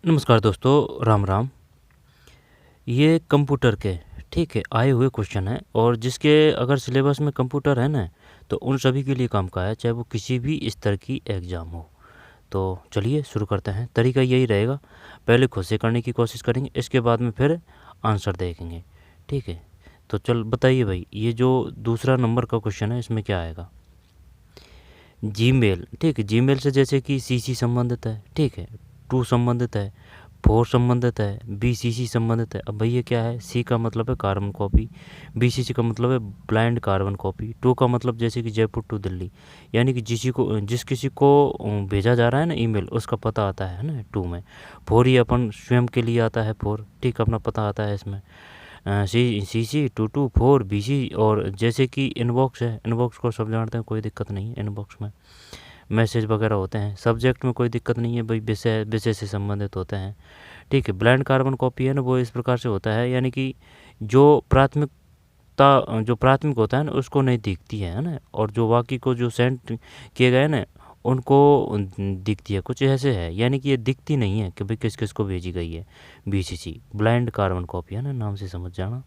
नमस्कार दोस्तों, राम राम। ये कंप्यूटर के ठीक है आए हुए क्वेश्चन हैं और जिसके अगर सिलेबस में कंप्यूटर है ना तो उन सभी के लिए काम का है, चाहे वो किसी भी स्तर की एग्ज़ाम हो। तो चलिए शुरू करते हैं। तरीका यही रहेगा, पहले खुद से करने की कोशिश करेंगे, इसके बाद में फिर आंसर देखेंगे। ठीक है, तो चल बताइए भाई, ये जो दूसरा नंबर का क्वेश्चन है इसमें क्या आएगा? जीमेल। ठीक है, जीमेल से जैसे कि सीसी संबंधित है, ठीक है, टू संबंधित है, फोर संबंधित है, बीसीसी संबंधित है। अब भैया क्या है, सी का मतलब है कार्बन कॉपी, बीसीसी का मतलब है ब्लाइंड कार्बन कॉपी, टू का मतलब जैसे कि जयपुर टू दिल्ली, यानी कि जिस किसी को भेजा जा रहा है ना ईमेल, उसका पता आता है ना टू में। फोर ही अपन स्वयं के लिए आता है, फोर ठीक अपना पता आता है इसमें। C two two four B C. और जैसे कि इनबॉक्स है, इनबॉक्स को सब जानते हैं, कोई दिक्कत नहीं है। इनबॉक्स में मैसेज वगैरह होते हैं। सब्जेक्ट में कोई दिक्कत नहीं है भाई, विषय विषय से संबंधित होते हैं। ठीक है, ब्लाइंड कार्बन कॉपी है ना, वो इस प्रकार से होता है, यानी कि जो प्राथमिक होता है ना उसको नहीं दिखती है ना, और जो बाकी को जो सेंड किए गए ना उनको दिखती है। कुछ ऐसे है, यानी कि ये दिखती नहीं है कि भाई किस किस को भेजी गई है। बीसीसी ब्लाइंड कार्बन कॉपी है ना, नाम से समझ जाना।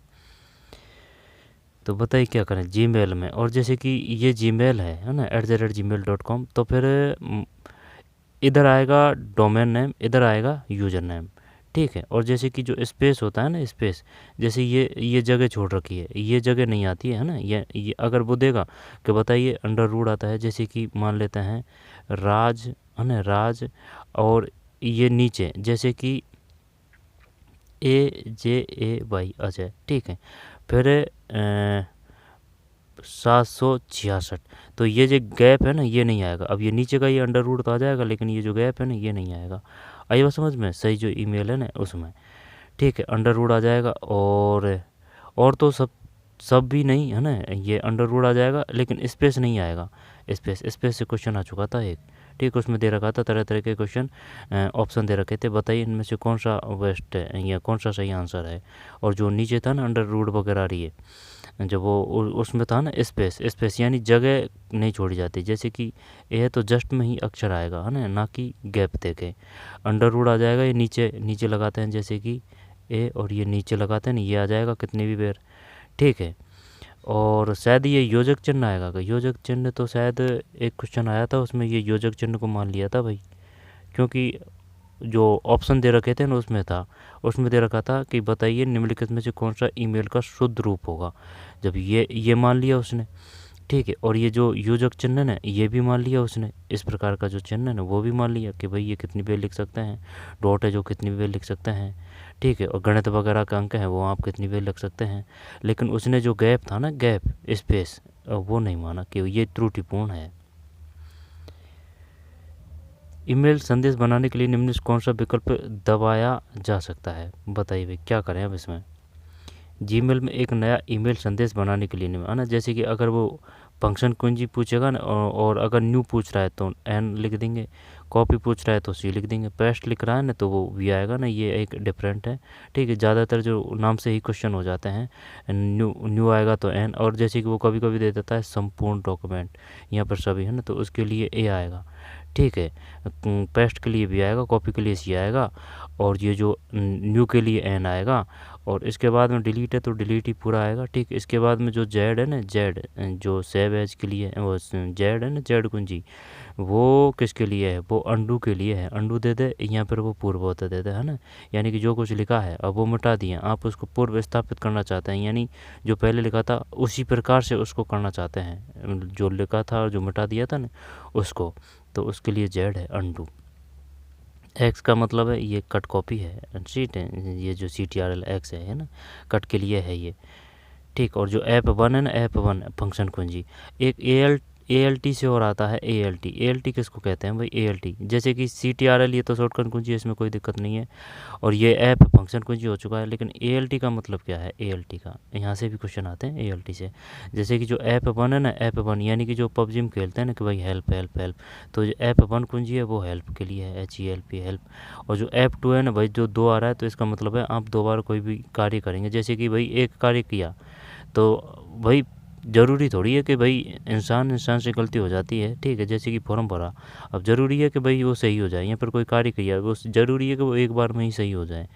तो बताइए क्या करें जीमेल में। और जैसे कि ये जीमेल है ना @gmail.com, तो फिर इधर आएगा डोमेन नेम, इधर आएगा यूज़र नेम। ठीक है, और जैसे कि जो स्पेस होता है ना, स्पेस, जैसे ये जगह छोड़ रखी है, ये जगह नहीं आती है ना, ये अगर वो देगा कि बताइए अंडर रूट आता है, जैसे कि मान लेते हैं राज, है ना राज, और ये नीचे जैसे कि AJAY अजय। ठीक है, फिर 766, तो ये जो गैप है ना ये नहीं आएगा। अब ये नीचे का ये अंडर रूट तो आ जाएगा, लेकिन ये जो गैप है ना ये नहीं आएगा। आई बात समझ में? सही जो ईमेल है ना उसमें। ठीक है, अंडर रूट आ जाएगा। और तो सब भी नहीं है ना, ये अंडर रूट आ जाएगा, लेकिन स्पेस नहीं आएगा। स्पेस से क्वेश्चन आ चुका था एक। ठीक, उसमें दे रखा था तरह तरह के क्वेश्चन, ऑप्शन दे रखे थे, बताइए इनमें से कौन सा बेस्ट है या कौन सा सही आंसर है। और जो नीचे था ना अंडर रूट वगैरह आ रही है, जब वो उसमें था ना स्पेस यानी जगह नहीं छोड़ी जाती। जैसे कि ए है तो जस्ट में ही अक्षर आएगा है ना कि गैप देके। अंडर रूट आ जाएगा, ये नीचे नीचे लगाते हैं, जैसे कि ए, और ये नीचे लगाते हैं ना, ये आ जाएगा कितनी भी बेर। ठीक है, और शायद ये योजक चिन्ह आएगा। योजक चिन्ह तो शायद एक क्वेश्चन आया था उसमें ये योजक चिन्ह को मान लिया था भाई, क्योंकि जो ऑप्शन दे रखे थे ना उसमें था, उसमें दे रखा था कि बताइए निम्नलिखित में से कौन सा ईमेल का शुद्ध रूप होगा। जब ये मान लिया उसने। ठीक है, और ये जो योजक चिन्ह है ना ये भी मान लिया उसने, इस प्रकार का जो चिन्ह है ना वो भी मान लिया कि भाई ये कितनी बार लिख सकते हैं। डॉट है जो कितनी बार लिख सकते हैं। ठीक है, और गणित वगैरह का अंक है वो आप कितनी बार लिख सकते हैं। लेकिन उसने जो गैप था ना, गैप स्पेस, वो नहीं माना कि ये त्रुटिपूर्ण है। ईमेल संदेश बनाने के लिए निम्न से कौन सा विकल्प दबाया जा सकता है? बताइए भाई क्या करें अब इसमें। जीमेल में एक नया ईमेल संदेश बनाने के लिए नहीं है ना, जैसे कि अगर वो फंक्शन कुंजी पूछेगा ना, और अगर न्यू पूछ रहा है तो एन लिख देंगे, कॉपी पूछ रहा है तो सी लिख देंगे, पेस्ट लिख रहा है ना तो वो वी आएगा ना, ये एक डिफरेंट है। ठीक है, ज़्यादातर जो नाम से ही क्वेश्चन हो जाते हैं, न्यू न्यू आएगा तो एन, और जैसे कि वो कभी कभी दे देता है संपूर्ण डॉक्यूमेंट, यहाँ पर सभी है ना तो उसके लिए ए आएगा। ठीक है, पेस्ट के लिए भी आएगा, कॉपी के लिए सी आएगा, और ये जो न्यू के लिए एन आएगा, और इसके बाद में डिलीट है तो डिलीट ही पूरा आएगा। ठीक, इसके बाद में जो जेड है ना, जेड जो सेव एज के लिए वो जेड है ना, जेड कुंजी, वो किसके लिए है? वो अंडू के लिए है, अंडू दे दे, यहाँ पर वो पूर्ववत दे दे है ना, यानी कि जो कुछ लिखा है अब वो मिटा दिया, आप उसको पूर्व स्थापित करना चाहते हैं, यानी जो पहले लिखा था उसी प्रकार से उसको करना चाहते हैं, जो लिखा था और जो मिटा दिया था ना उसको, तो उसके लिए जेड है अंडू। एक्स का मतलब है ये कट कॉपी है, सीट है, ये जो CTRL एक्स है ना, कट के लिए है ये। ठीक, और जो ऐप वन है ना, ऐप वन फंक्शन कुंजी, एक ALT से और आता है ALT किसको कहते हैं भाई? ALT, जैसे कि CTRL ये तो शॉर्टकट कुंजी है, इसमें कोई दिक्कत नहीं है, और ये ऐप फंक्शन कुंजी हो चुका है। लेकिन ALT का मतलब क्या है? ALT का यहाँ से भी क्वेश्चन आते हैं ALT से, जैसे कि जो ऐप वन है ना, ऐप वन यानी कि जो पबजी में खेलते हैं ना कि भाई हेल्प हेल्प हेल्प, तो जो ऐप वन कुंजी है वो हेल्प के लिए है, HELP हेल्प। और जो ऐप टू है ना भाई, जो दो आ रहा है तो इसका मतलब है आप दो बार कोई भी कार्य करेंगे, जैसे कि भाई एक कार्य किया तो भाई ज़रूरी थोड़ी है कि भाई इंसान से गलती हो जाती है, ठीक है, जैसे कि फॉर्म भरा, अब ज़रूरी है कि भाई वो सही हो जाए, या फिर कोई कार्य किया वो ज़रूरी है कि वो एक बार में ही सही हो जाए।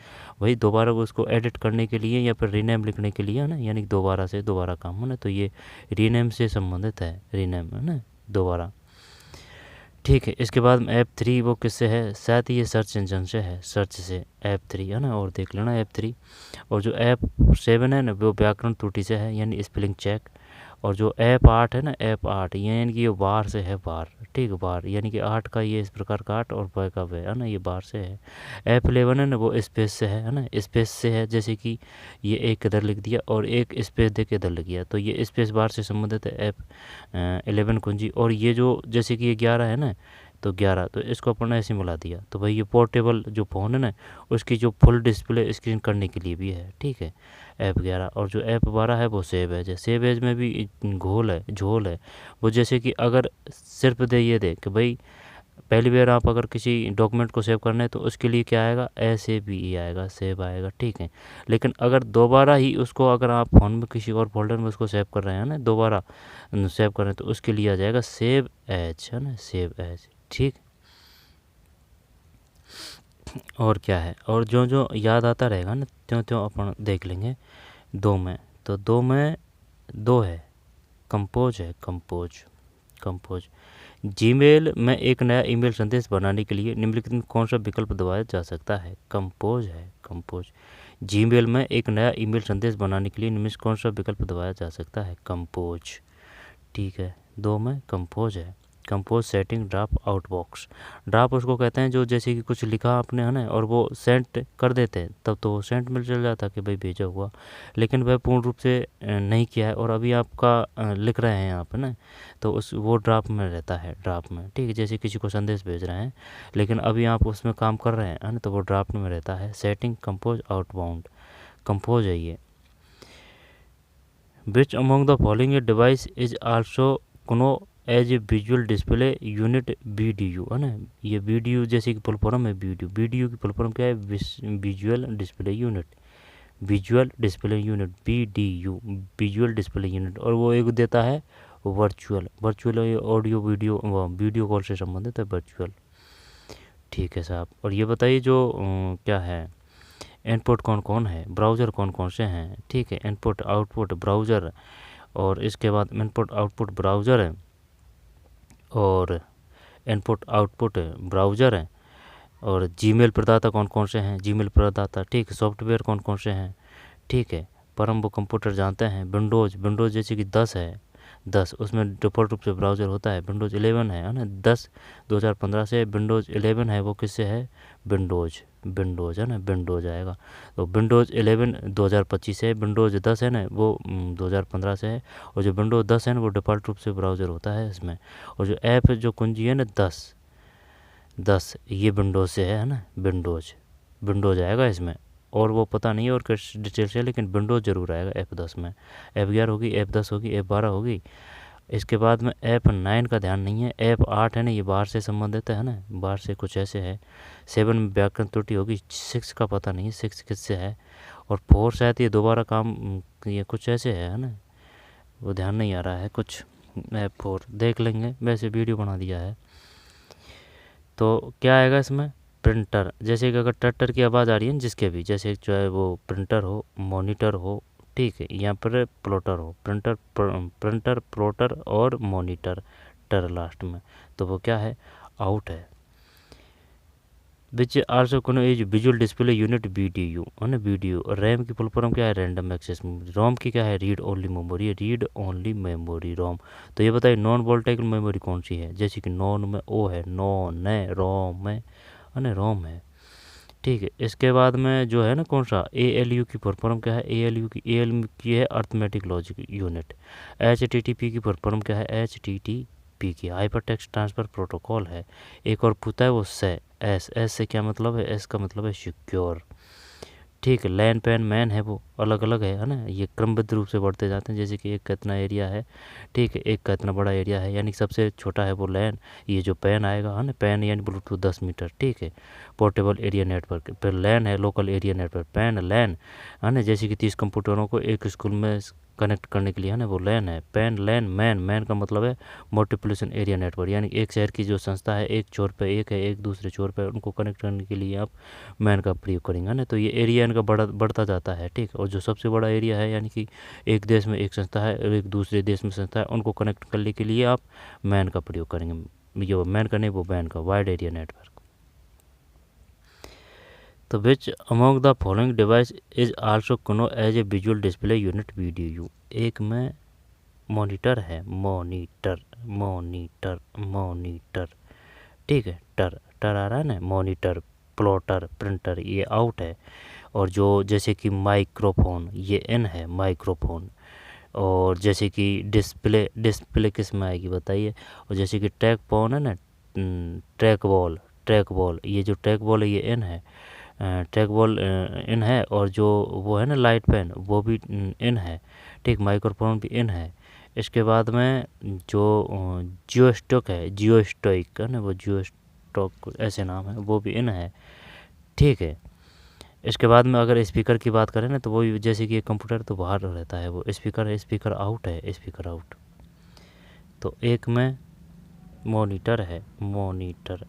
वही दोबारा वो उसको एडिट करने के लिए या फिर रीनेम लिखने के लिए है ना, यानी कि दोबारा काम है ना, तो ये रीनेम से संबंधित है, रीनेम है ना, दोबारा। ठीक है, इसके बाद में ऐप 3 वो किससे है, शायद ये सर्च इंजन से है, सर्च से ऐप 3 है ना, और देख लेना ऐप 3। और जो ऐप 7 है ना वो व्याकरण त्रुटि से है, यानी स्पेलिंग चेक। और जो ऐप 8 है ना, ऐप 8 यानी कि ये बार से है, बार, ठीक है, बार यानी कि 8 का ये इस प्रकार का 8 और ब का ब है ना, ये बार से है। ऐप 11 है ना वो स्पेस से है ना, स्पेस से है, जैसे कि ये एक इधर लिख दिया और एक स्पेस दे के इधर लिख दिया, तो ये स्पेस बार से संबंधित है ऐप 11 कुंजी। और ये जो जैसे कि ये 11 है ना, तो 11 तो इसको अपन ने ऐसे मिला दिया, तो भाई ये पोर्टेबल जो फ़ोन है ना उसकी जो फुल डिस्प्ले स्क्रीन करने के लिए भी है, ठीक है, ऐप 11। और जो ऐप 12 है वो सेव एज है, सेव एज में भी झोल है वो, जैसे कि अगर सिर्फ ये दे कि भाई पहली बार आप अगर किसी डॉक्यूमेंट को सेव करना है तो उसके लिए क्या आएगा, SAVE आएगा, सेव आएगा, ठीक है। लेकिन अगर दोबारा ही उसको अगर आप फ़ोन में किसी और फोल्डर में उसको सेव कर रहे हैं ना, दोबारा सेव कर रहे हैं, तो उसके लिए आ जाएगा सेव एज, है ना, सेव एज, ठीक। और क्या है, और जो जो याद आता रहेगा ना त्यों त्यों अपन देख लेंगे। 2 में, तो 2 में 2 है, कंपोज है, कंपोज। जीमेल में एक नया ईमेल संदेश बनाने के लिए निम्नलिखित में कौन सा विकल्प दबाया जा सकता है, कंपोज है, कंपोज। जीमेल में एक नया ईमेल संदेश बनाने के लिए निम्न कौन सा विकल्प दबाया जा सकता है, कंपोज, ठीक है। 2 में कंपोज है। Compose setting drop out box, drop उसको कहते हैं जो जैसे कि कुछ लिखा आपने है ना और वो सेंड कर देते हैं, तब तो वो सेंड मिल चल जाता कि भाई भेजा हुआ, लेकिन वह पूर्ण रूप से नहीं किया है और अभी आपका लिख रहे हैं आप, है ना, तो उस वो ड्रॉप में रहता है, ड्रॉप में, ठीक है, जैसे किसी को संदेश भेज रहे हैं लेकिन अभी आप उसमें काम कर रहे हैं, है ना, तो वो ड्राफ्ट में रहता है। सेटिंग कंपोज आउटबाउंड, कंपोज है ये। Which among the following a device is also known as a visual display unit, VDU, है ना, ये VDU जैसे कि फुल फॉर्म है, VDU की फुल फॉर्म क्या है, visual display unit, visual display unit, VDU, visual display unit. और वो एक देता है वर्चुअल ऑडियो वीडियो कॉल से संबंधित है, वर्चुअल, ठीक है साहब। और ये बताइए जो क्या है, इनपुट कौन कौन है, ब्राउज़र कौन कौन से हैं, ठीक है, इनपुट आउटपुट ब्राउज़र, और इसके बाद इनपुट आउटपुट ब्राउज़र है, और इनपुट आउटपुट ब्राउज़र है। और जीमेल प्रदाता कौन कौन से हैं, जीमेल प्रदाता, ठीक है, सॉफ्टवेयर कौन कौन से हैं, ठीक है, पर हम वो कंप्यूटर जानते हैं, विंडोज़ जैसे कि 10 है, 10 उसमें डिफ़ॉल्ट रूप से ब्राउज़र होता है, विंडोज़ 11 है ना, 10 2015 से विंडोज़ 11 है, वो किससे है, विंडोज़ है ना, विंडोज़ आएगा। तो विंडोज़ 11 2025 है, विंडोज़ 10 है ना वो 2015 से है, और जो विंडोज़ 10 है ना वो डिफ़ॉल्ट रूप से ब्राउज़र होता है इसमें। और जो ऐप जो कुंजी है ना 10 ये विंडोज़ से है ना, विंडोज़ आएगा इसमें, और वो पता नहीं है और किस डिटेल से, लेकिन विंडोज़ ज़रूर आएगा ऐप 10 में। ऐप 11 होगी, ऐप 10 होगी, ऐप 12 होगी। इसके बाद में ऐप 9 का ध्यान नहीं है, ऐप 8 है ना ये बाहर से संबंधित है ना, बाहर से कुछ ऐसे है। 7 में व्याकरण त्रुटि होगी, 6 का पता नहीं है 6 किससे है, और 4 शायद ये दोबारा काम ये कुछ ऐसे है ना, वो ध्यान नहीं आ रहा है कुछ। ऐप 4 देख लेंगे, वैसे वीडियो बना दिया है। तो क्या आएगा इसमें, प्रिंटर, जैसे कि अगर ट्रैक्टर की आवाज़ आ रही है ना जिसके भी, जैसे चाहे वो प्रिंटर हो, मॉनिटर हो, ठीक है, यहाँ पर प्लॉटर हो, प्रिंटर प्लॉटर और मॉनिटर, टर लास्ट में, तो वो क्या है, आउट है। Which also known as visual display unit, VDU, है ना, VDU। रैम की फुल फॉर्म क्या है, रैंडम एक्सेस मेमोरी। रोम की क्या है, रीड ओनली मेमोरी, रोम। तो ये बताइए नॉन वोल्टेबल मेमोरी कौन सी है, जैसे कि नॉन में O है, नॉन है, रोम है ना, रोम है, ठीक है। इसके बाद में जो है ना कौन सा, ALU की फुल फॉर्म क्या है, ALU की है अर्थमेटिक लॉजिक यूनिट। HTTP की फुल फॉर्म क्या है, HTTP की हाइपर टेक्स्ट ट्रांसफ़र प्रोटोकॉल है। एक और पूछता है वो एस से क्या मतलब है, एस का मतलब है सिक्योर, ठीक है। लैन पैन मैन है वो अलग अलग है ना, ये क्रमबद्ध रूप से बढ़ते जाते हैं, जैसे कि एक का इतना एरिया है, ठीक है, एक का इतना बड़ा एरिया है, यानी सबसे छोटा है वो लैन, ये जो पैन आएगा है ना, पैन यानी ब्लूटूथ 10 मीटर, ठीक है। Portable area network. फिर लैन है लोकल एरिया नेटवर्क, पैन लैन है ना, जैसे कि 30 कंप्यूटरों को एक स्कूल में कनेक्ट करने के लिए है ना वो लैन है। पैन लैन मैन, मैन का मतलब है मल्टीप्लिकेशन एरिया नेटवर्क, यानी एक शहर की जो संस्था है एक छोर पे एक है, एक दूसरे छोर पे, उनको कनेक्ट करने के लिए आप मैन का प्रयोग करेंगे ना। तो ये एरिया इनका बढ़ता जाता है, ठीक। और जो सबसे बड़ा एरिया है यानी कि एक देश में एक संस्था है और एक दूसरे देश में संस्था है, उनको कनेक्ट करने के लिए आप मैन का प्रयोग करेंगे। जो मैन का नहीं वो मैन का, वाइड एरिया नेटवर्क। तो which among the following device is also known as a visual display unit VDU. एक में मॉनिटर है, मॉनिटर मॉनिटर मॉनिटर, ठीक है। टर आ रहा है ना, मॉनिटर प्लॉटर प्रिंटर ये आउट है। और जो जैसे कि माइक्रोफोन ये इन है, माइक्रोफोन। और जैसे कि डिस्प्ले किस में आएगी बताइए। और जैसे कि ट्रैक बॉल है ना, ट्रैक बॉल ये जो ट्रैक बॉल है ये इन है, ट्रैक बॉल इन है। और जो वो है ना लाइट पेन वो भी इन है, ठीक। माइक्रोफोन भी इन है। इसके बाद में जो जियोस्टॉक है, जियोस्टॉक है ना, वो जियोस्टॉक ऐसे नाम है, वो भी इन है, ठीक है। इसके बाद में अगर स्पीकर की बात करें ना तो वो जैसे कि कंप्यूटर तो बाहर रहता है, वो स्पीकर है, स्पीकर आउट है, स्पीकर आउट। तो एक में मॉनिटर है, monitor.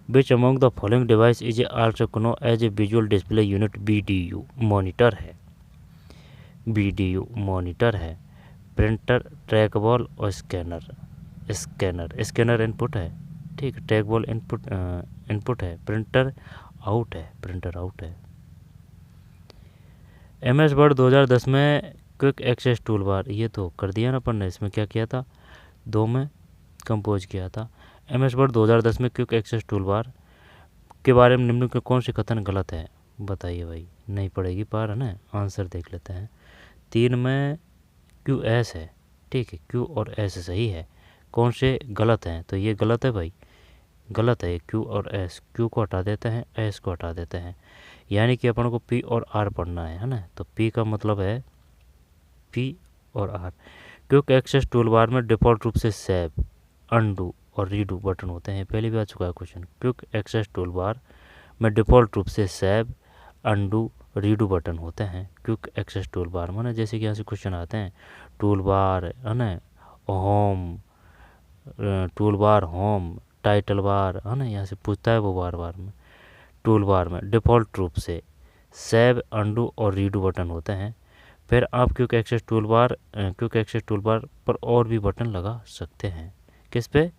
Which among the following device is also known as a visual display unit VDU. Monitor है, वीडीयू मॉनिटर है। प्रिंटर, ट्रैक बॉल और स्कैनर इनपुट है, ठीक। ट्रैक बॉल इनपुट है। प्रिंटर आउट है, प्रिंटर आउट है। MS word 2010 में quick access tool बार, ये तो कर दिया ना अपन ने, इसमें क्या किया था, 2 में कंपोज किया था। MS वर्ड 2010 में क्विक एक्सेस टूल बार के बारे में निम्न के कौन सी कथन गलत है बताइए भाई। नहीं पड़ेगी पार है ना, आंसर देख लेते हैं। 3 में QS है, ठीक है, Q और S सही है, कौन से गलत हैं। तो ये गलत है भाई, गलत है Q और S। Q को हटा देते हैं, S को हटा देते हैं, यानी कि अपन को P और R पढ़ना है ना। तो P का मतलब है P और R। Quick access tool bar में डिफ़ॉल्ट रूप से सेव, अनडू और रीडू बटन होते हैं, पहले भी आ चुका है question. Quick access tool bar में डिफ़ॉल्ट रूप से सेव, अनडू, रीडू बटन होते हैं। क्विक एक्सेस टूल बार में ना, जैसे कि यहाँ से क्वेश्चन आते हैं, टूल बार है ना, home, tool bar home, title bar है ना, यहाँ से पूछता है वो बार बार में। टूल बार में डिफ़ॉल्ट रूप से सेव, अनडू और रीडू बटन होते हैं। फिर आप क्विक एक्सेस टूल बार पर और भी बटन लगा सकते हैं। किस पे?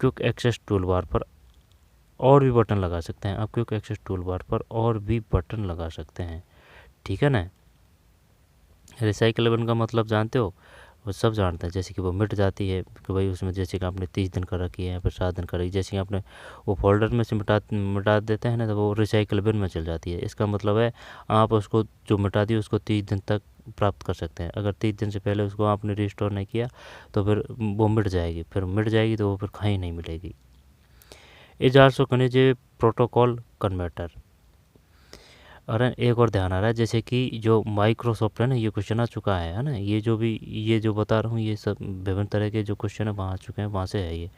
क्विक एक्सेस टूल बार पर और भी बटन लगा सकते हैं आप, क्विक एक्सेस टूल बार पर और भी बटन लगा सकते हैं, ठीक है ना। रिसाइकलेबल का मतलब जानते हो, वो सब जानते हैं। जैसे कि वो मिट जाती है कि भाई उसमें जैसे कि आपने 30 दिन कर रखी है या फिर 7 दिन कर रखी है, जैसे कि आपने वो फोल्डर में से मिटा देते हैं ना, तो वो रिसाइकलेबल में चल जाती है। इसका मतलब है आप उसको जो मिटा दी उसको 30 दिन तक प्राप्त कर सकते हैं। अगर 30 दिन से पहले उसको आपने रिस्टोर नहीं किया तो फिर वो मिट जाएगी, फिर मिट जाएगी तो वो फिर कहीं नहीं मिलेगी। Is also connect A protocol converter. और एक और ध्यान आ रहा है, जैसे कि जो माइक्रोसॉफ्ट है ना, ये क्वेश्चन आ चुका है ना, ये जो बता रहा हूँ ये सब विभिन्न तरह के जो क्वेश्चन है वहाँ आ चुके हैं, वहाँ से है ये।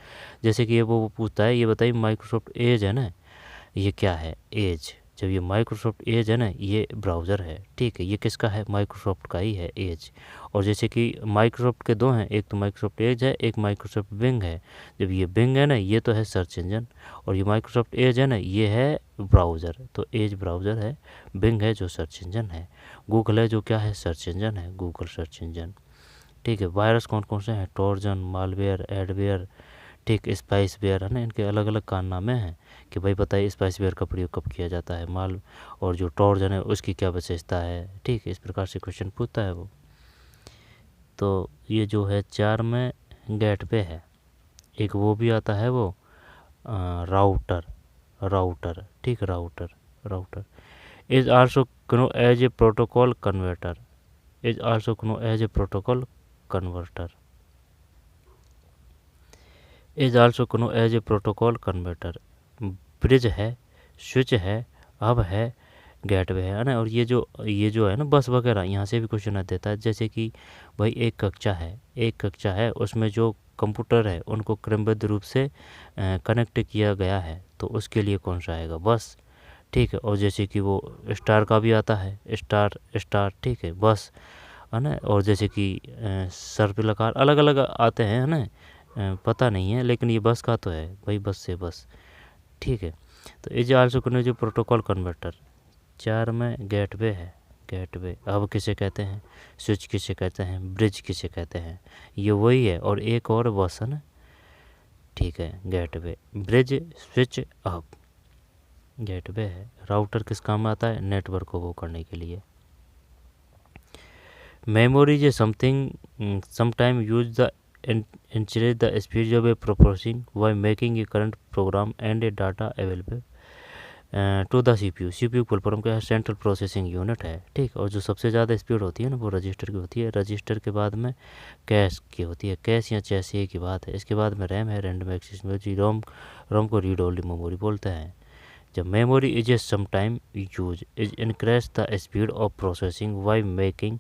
जैसे कि ये वो पूछता है, ये बताइए माइक्रोसॉफ्ट एज है ना, ये क्या है एज। जब ये माइक्रोसॉफ्ट एज है ना, ये ब्राउज़र है, ठीक है, ये किसका है, माइक्रोसॉफ्ट का ही है एज। और जैसे कि माइक्रोसॉफ्ट के 2 हैं, एक तो माइक्रोसॉफ्ट एज है, एक माइक्रोसॉफ्ट बिंग है। जब ये बिंग है ना, ये तो है सर्च इंजन, और ये माइक्रोसॉफ्ट एज है ना, ये है ब्राउज़र। तो एज ब्राउज़र है, बिंग है जो सर्च इंजन है, गूगल है जो क्या है, सर्च इंजन है, गूगल सर्च इंजन, ठीक है। वायरस कौन कौन से हैं, ट्रोजन, मालवेयर, एडवेयर, ठीक, स्पाइसवेयर है ना, इनके अलग अलग कारनामे हैं कि भाई बताइए स्पाइसवेयर का प्रयोग कब किया जाता है, माल और जो ट्रोजन है उसकी क्या विशेषता है, ठीक है। इस प्रकार से क्वेश्चन पूछता है वो। तो ये जो है 4 में गेटवे है। एक वो भी आता है वो राउटर, ठीक, router is also known as a protocol converter, is also known as a protocol converter, is also known as a protocol converter. Bridge है, स्विच है, हब है, गेटवे है ना। और ये जो है ना बस वगैरह, यहाँ से भी क्वेश्चन आ देता है। जैसे कि भाई एक कक्षा है उसमें जो कंप्यूटर है उनको क्रमबद्ध रूप से कनेक्ट किया गया है, तो उसके लिए कौन सा आएगा, बस। ठीक है, और जैसे कि वो स्टार का भी आता है, स्टार स्टार, ठीक है, बस, है ना। और जैसे कि सर्पिलकार अलग अलग आते हैं, है ना, पता नहीं है, लेकिन ये बस का तो है भाई, बस से बस। ठीक है, तो इज आल्सो कॉल्ड जो प्रोटोकॉल कन्वर्टर। 4 में गेटवे है, गेटवे अब किसे कहते हैं, स्विच किसे कहते हैं, ब्रिज किसे कहते हैं, ये वही है, और एक और बस है ना। ठीक है, गेटवे, ब्रिज, स्विच, अब गेटवे है। राउटर किस काम में आता है, नेटवर्क को वो करने के लिए। Memory is something sometime use the increase the speed of a processing while making a current program and a data available to the CPU। CPU full form क्या है, सेंट्रल प्रोसेसिंग यूनिट है। ठीक, और जो सबसे ज़्यादा स्पीड होती है ना वो रजिस्टर की होती है। रजिस्टर के बाद में कैश की होती है, कैश या चैसिए की बात है। इसके बाद में रैम है, random access memory, ROM. ROM को रीड ओनली मेमोरी बोलते हैं। जब memory is a sometime use is increase the speed of processing by making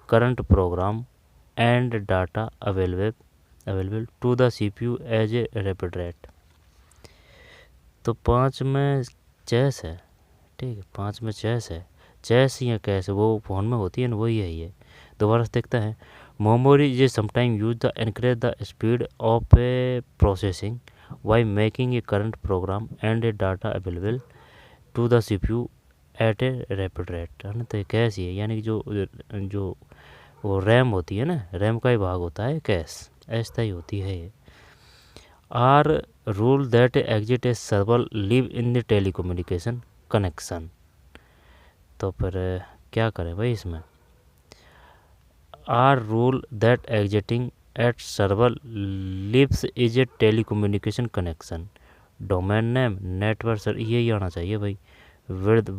current program and data available to the CPU as a rapid rate. तो 5 में chess है। ठीक है, 5 में चेस है। चेस या कैश वो फ़ोन में होती है ना, वही है ये। दोबारा से देखते हैं। Memory is sometime use the increase the speed of a processing by making a current program and a data available to the CPU at a rapid rate, है ना। तो कैश ही है, यानी कि जो वो रैम होती है ना, रैम का ही भाग होता है कैश, ऐसा ही होती है ये। Are rule that exit a server live in the telecommunication connection. तो फिर क्या करें भाई इसमें, are rule that exiting at server lives is a telecommunication connection. Domain name, network sir, यही आना चाहिए भाई। Width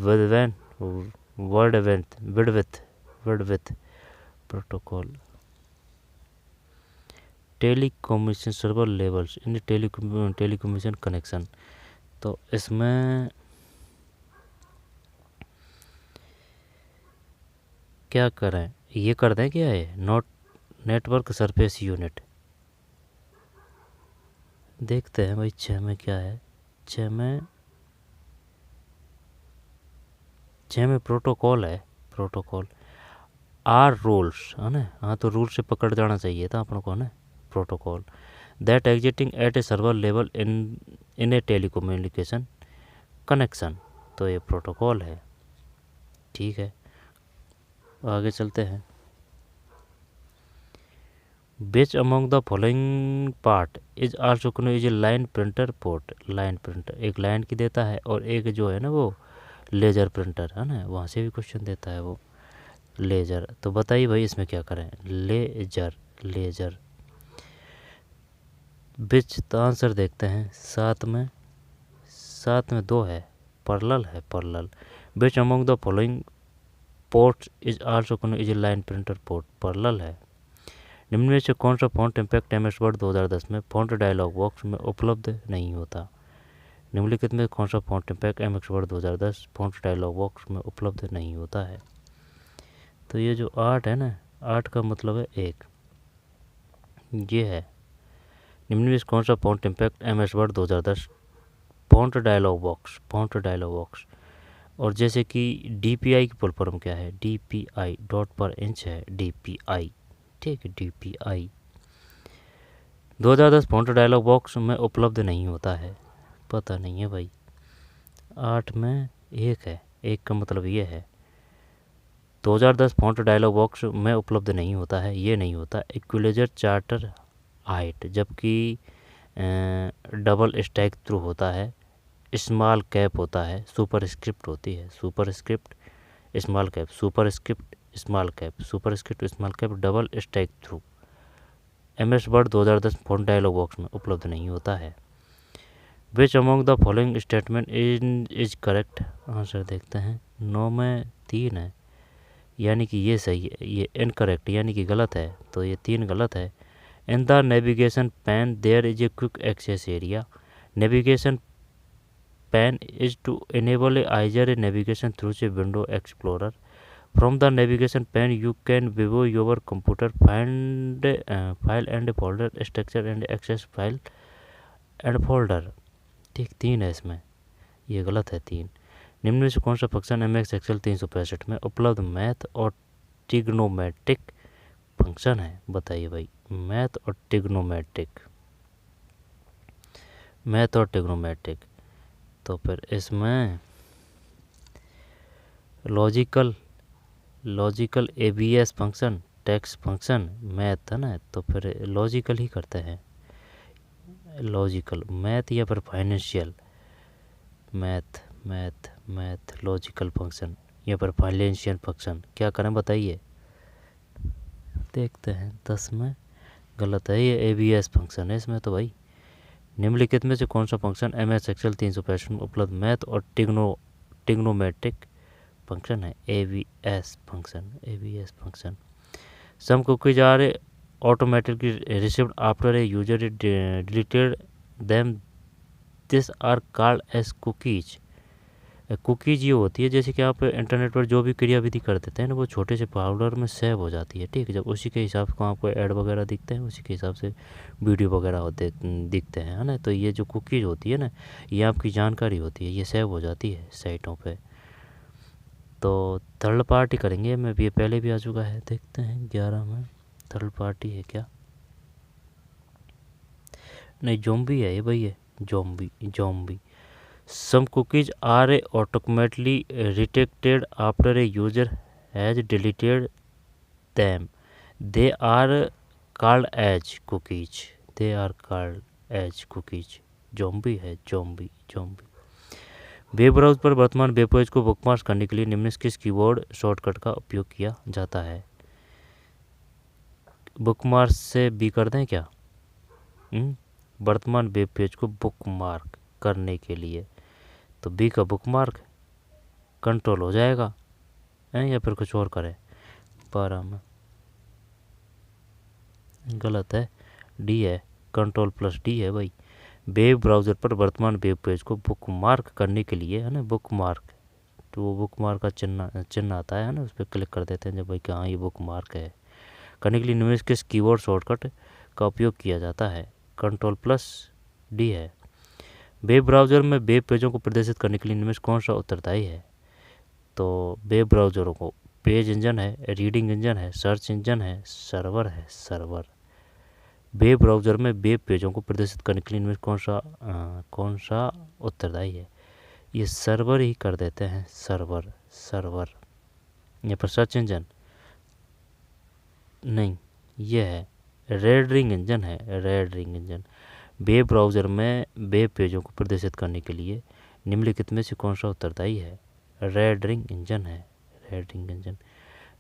protocol, telecommunication server levels in telecommunication connection. तो इसमें क्या करें, ये कर दें क्या है, नोट नेटवर्क सरफेस यूनिट। देखते हैं भाई 6 में क्या है। 6 में प्रोटोकॉल है, प्रोटोकॉल। आर रूल्स, है ना। हाँ, तो रूल से पकड़ जाना चाहिए था अपन को, है ना। Protocol that exiting at a server level in a telecommunication connection. तो ये प्रोटोकॉल है। ठीक है, आगे चलते हैं। Which among the following part is also known as a line printer port. Line printer एक लाइन की देता है, और एक जो है ना वो लेजर प्रिंटर, है ना, वहाँ से भी क्वेश्चन देता है वो लेजर। तो बताइए भाई इसमें क्या करें, लेजर बिच। तो आंसर देखते हैं। 7 में 2 है, पैरेलल है, parallel. Which among the following ports is also known as a line printer port, parallel है। निम्न में से कौन सा फॉन्ट इम्पैक्ट MS वर्ड 2010 में फॉन्ट डायलॉग बॉक्स में उपलब्ध नहीं होता। निम्नलिखित में कौन सा font impact MS word 2010 font dialog box में उपलब्ध नहीं होता है। तो ये जो 8 है ना, 8 का मतलब है 1, ये है। निम्न में से कौन सा font impact MS word 2010 font dialog box. और जैसे कि DPI की फुल फॉर्म क्या है, DPI डॉट पर इंच है, DPI। ठीक है, DPI 2010 फॉन्ट डायलॉग बॉक्स में उपलब्ध नहीं होता है, पता नहीं है भाई। 8 में 1 है, 1 का मतलब ये है 2010 फॉन्ट डायलॉग बॉक्स में उपलब्ध नहीं होता है, ये नहीं होता। इक्विलेजर चार्टर हाइट, जबकि डबल स्टैक थ्रू होता है। स्मॉल कैप होता है, सुपर स्क्रिप्ट होती है, superscript small cap, superscript small cap, superscript small cap, double stack through. MS word 2010 font dialog box में उपलब्ध नहीं होता है। Which among the following statement is correct. Answer देखते हैं। 9 में 3 है, यानी कि ये सही है, ये इनकरेक्ट यानी कि गलत है, तो ये 3 गलत है। In the navigation pane there is a quick access area. Navigation pane is to enable either a navigation through a window explorer. From the navigation pane, you can view your computer, find file and folder structure and access file and folder. ठीक, 3 है इसमें, ये गलत है 3। निम्न में से कौन सा फंक्शन MX एक्सेल 365 में उपलब्ध मैथ और ट्रिग्नोमेट्रिक फंक्शन है? बताइए भाई, मैथ और ट्रिग्नोमेट्रिक, मैथ और ट्रिग्नोमेट्रिक। तो फिर इसमें logical ABS function, text function, math है ना, तो फिर लॉजिकल ही करते हैं, लॉजिकल। मैथ या फिर फाइनेंशियल, मैथ लॉजिकल फंक्शन या फिर फाइनेंशियल फंक्शन, क्या करें बताइए? देखते हैं 10 में गलत है, ये ABS फंक्शन है इसमें तो भाई। निम्नलिखित में से कौन सा फंक्शन MS एक्सेल 365 में उपलब्ध मैथ और ट्रिग्नोमेट्रिक फंक्शन है? ABS function. Some cookies are automatically received after a user deleted them. These are called as cookies. Cookies ये होती है जैसे कि आप इंटरनेट पर जो भी क्रियाविधि कर देते हैं ना, वो छोटे से पाउडर में सेव हो जाती है, ठीक है। जब उसी के हिसाब से आपको ऐड वगैरह दिखते हैं, उसी के हिसाब से वीडियो वगैरह होते दिखते हैं, है ना। तो ये जो कुकीज होती है ना, ये आपकी जानकारी होती है, ये सेव हो जाती है साइटों पे। तो थर्ड पार्टी करेंगे, मैं ये पहले भी आ चुका है, देखते हैं 11 में थर्ड पार्टी है क्या? नहीं, ज़ॉम्बी है ये भाई, ये zombie. Some cookies are automatically detected after a user has deleted them. They are called as cookies. Zombie है, ज़ॉम्बी। वेब ब्राउज़र पर वर्तमान वेब पेज को बुकमार्क करने के लिए निम्न से किस कीबोर्ड शॉर्टकट का उपयोग किया जाता है? बुकमार्क से भी कर दें क्या? वर्तमान वेब पेज को बुकमार्क करने के लिए तो बी का बुकमार्क कंट्रोल हो जाएगा है, या फिर कुछ और करें? 12 में गलत है, डी है, कंट्रोल प्लस डी है भाई। वेब ब्राउज़र पर वर्तमान वेब पेज को बुकमार्क करने के लिए, है ना, बुकमार्क, तो वो बुकमार्क का चिन्ह आता है ना, उस पर क्लिक कर देते हैं जब भाई कि हाँ ये बुकमार्क है। करने के लिए निम्न किस कीबोर्ड शॉर्टकट का उपयोग किया जाता है? कंट्रोल प्लस डी है। वेब ब्राउज़र में वेब पेजों को प्रदर्शित करने के लिए निम्न कौन सा उत्तरदायी है? तो वेब ब्राउज़रों को पेज इंजन है, रीडिंग इंजन है, सर्च इंजन है, सर्वर है, सर्वर। वेब ब्राउज़र में वेब पेजों को प्रदर्शित करने के लिए इनमें कौन सा उत्तरदायी है? ये सर्वर ही कर देते हैं, सर्वर। यहाँ पर सर्च इंजन नहीं, ये है रेडरिंग इंजन है, रेडरिंग इंजन। वेब ब्राउज़र में वेब पेजों को प्रदर्शित करने के लिए निम्नलिखित में से कौन सा उत्तरदायी है? रेडरिंग इंजन है, रेडरिंग इंजन।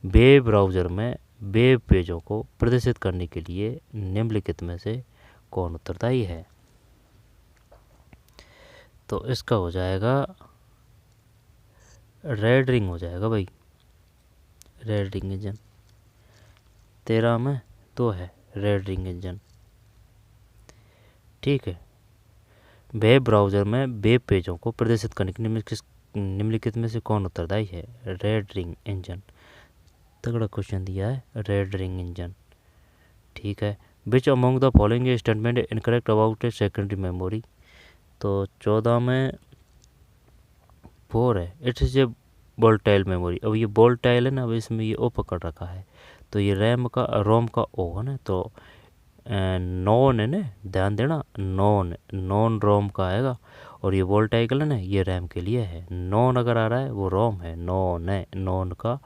वेब ब्राउज़र में वेब पेजों को प्रदर्शित करने के लिए निम्नलिखित में से कौन उत्तरदायी है? तो इसका हो जाएगा रेडरिंग हो जाएगा भाई, रेडरिंग इंजन। 13 में 2 है रेडरिंग इंजन, ठीक है। वेब ब्राउज़र में वेब पेजों को प्रदर्शित करने के निम्नलिखित में से कौन उत्तरदायी है? रेडरिंग इंजन। तगड़ा क्वेश्चन दिया है, रेडरिंग इंजन, ठीक है। Which among the following statement incorrect about a secondary memory? तो 14 में 4 है, it is a volatile memory. अब ये वोलेटाइल है ना, अब इसमें ये ओ पकड़ रखा है, तो ये रोम का ओ है ना, तो नॉन है ना, ध्यान देना, नॉन रोम का आएगा, और ये वोल्टाइकल है ना, ये रैम के लिए है। नॉन अगर आ रहा है वो रोम है, नॉन है, नॉन का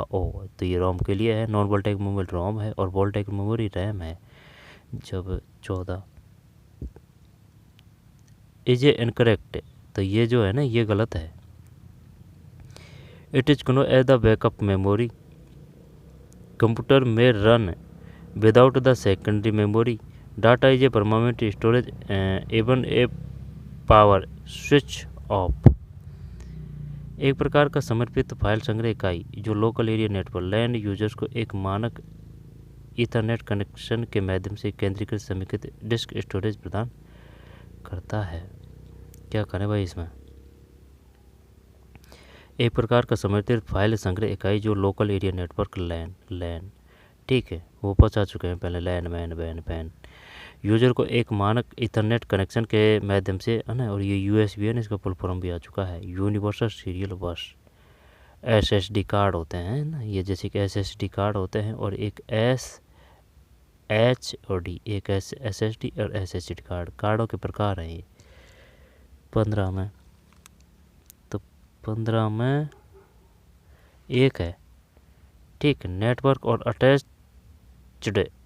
ओ, तो ये रोम के लिए है। नॉन वोल्टाइक मेमोरी रोम है और वोल्टाइक मेमोरी रैम है। जब 14 इज ए इनकरेक्ट, तो ये जो है ना, ये गलत है। It is known as the backup memory, computer में run without the secondary memory. Data is a permanent storage even a power switch off. एक प्रकार का समर्पित फाइल संग्रह इकाई जो local area network land users को एक मानक ईथरनेट कनेक्शन के माध्यम से केंद्रीकृत समेकित डिस्क स्टोरेज प्रदान करता है। क्या करें भाई इसमें? एक प्रकार का समर्पित फाइल संग्रह इकाई जो लोकल एरिया नेटवर्क लैन, ठीक है, वो पहुँचा चुके हैं पहले, LAN MAN WAN PAN, user को एक मानक इथरनेट कनेक्शन के माध्यम से, है ना, और ये यूएसबी है ना, इसका फुल फॉर्म भी आ चुका है, यूनिवर्सल सीरियल बस। एसएसडी कार्ड होते हैं ना, ये जैसे कि एसएसडी कार्ड होते हैं, और एक एच और डी, एक एसएसडी और एसएसडी कार्डों के प्रकार हैं ये 15 में। तो 15 में एक है, ठीक। नेटवर्क और अटैच्ड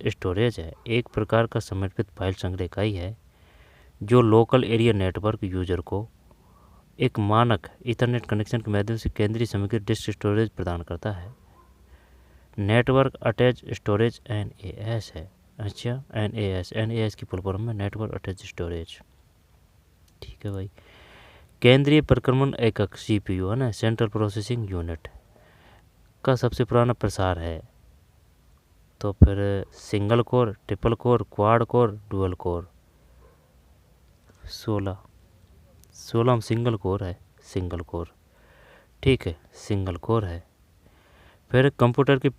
स्टोरेज है, एक प्रकार का समर्पित फाइल संग्रह इकाई है जो लोकल एरिया नेटवर्क यूजर को एक मानक इथरनेट कनेक्शन के माध्यम से केंद्रीय समेकित डिस्क स्टोरेज प्रदान करता है। नेटवर्क अटैच स्टोरेज NAS है। अच्छा, NAS की फुल फॉर्म में नेटवर्क अटैच स्टोरेज, ठीक है भाई। केंद्रीय प्रक्रमण एकक CPU है ना, सेंट्रल प्रोसेसिंग यूनिट का सबसे पुराना प्रसार है। तो फिर single core, triple core, quad core, dual core. 16 में सिंगल कोर है, सिंगल कोर, ठीक है, सिंगल कोर है। फिर कंप्यूटर की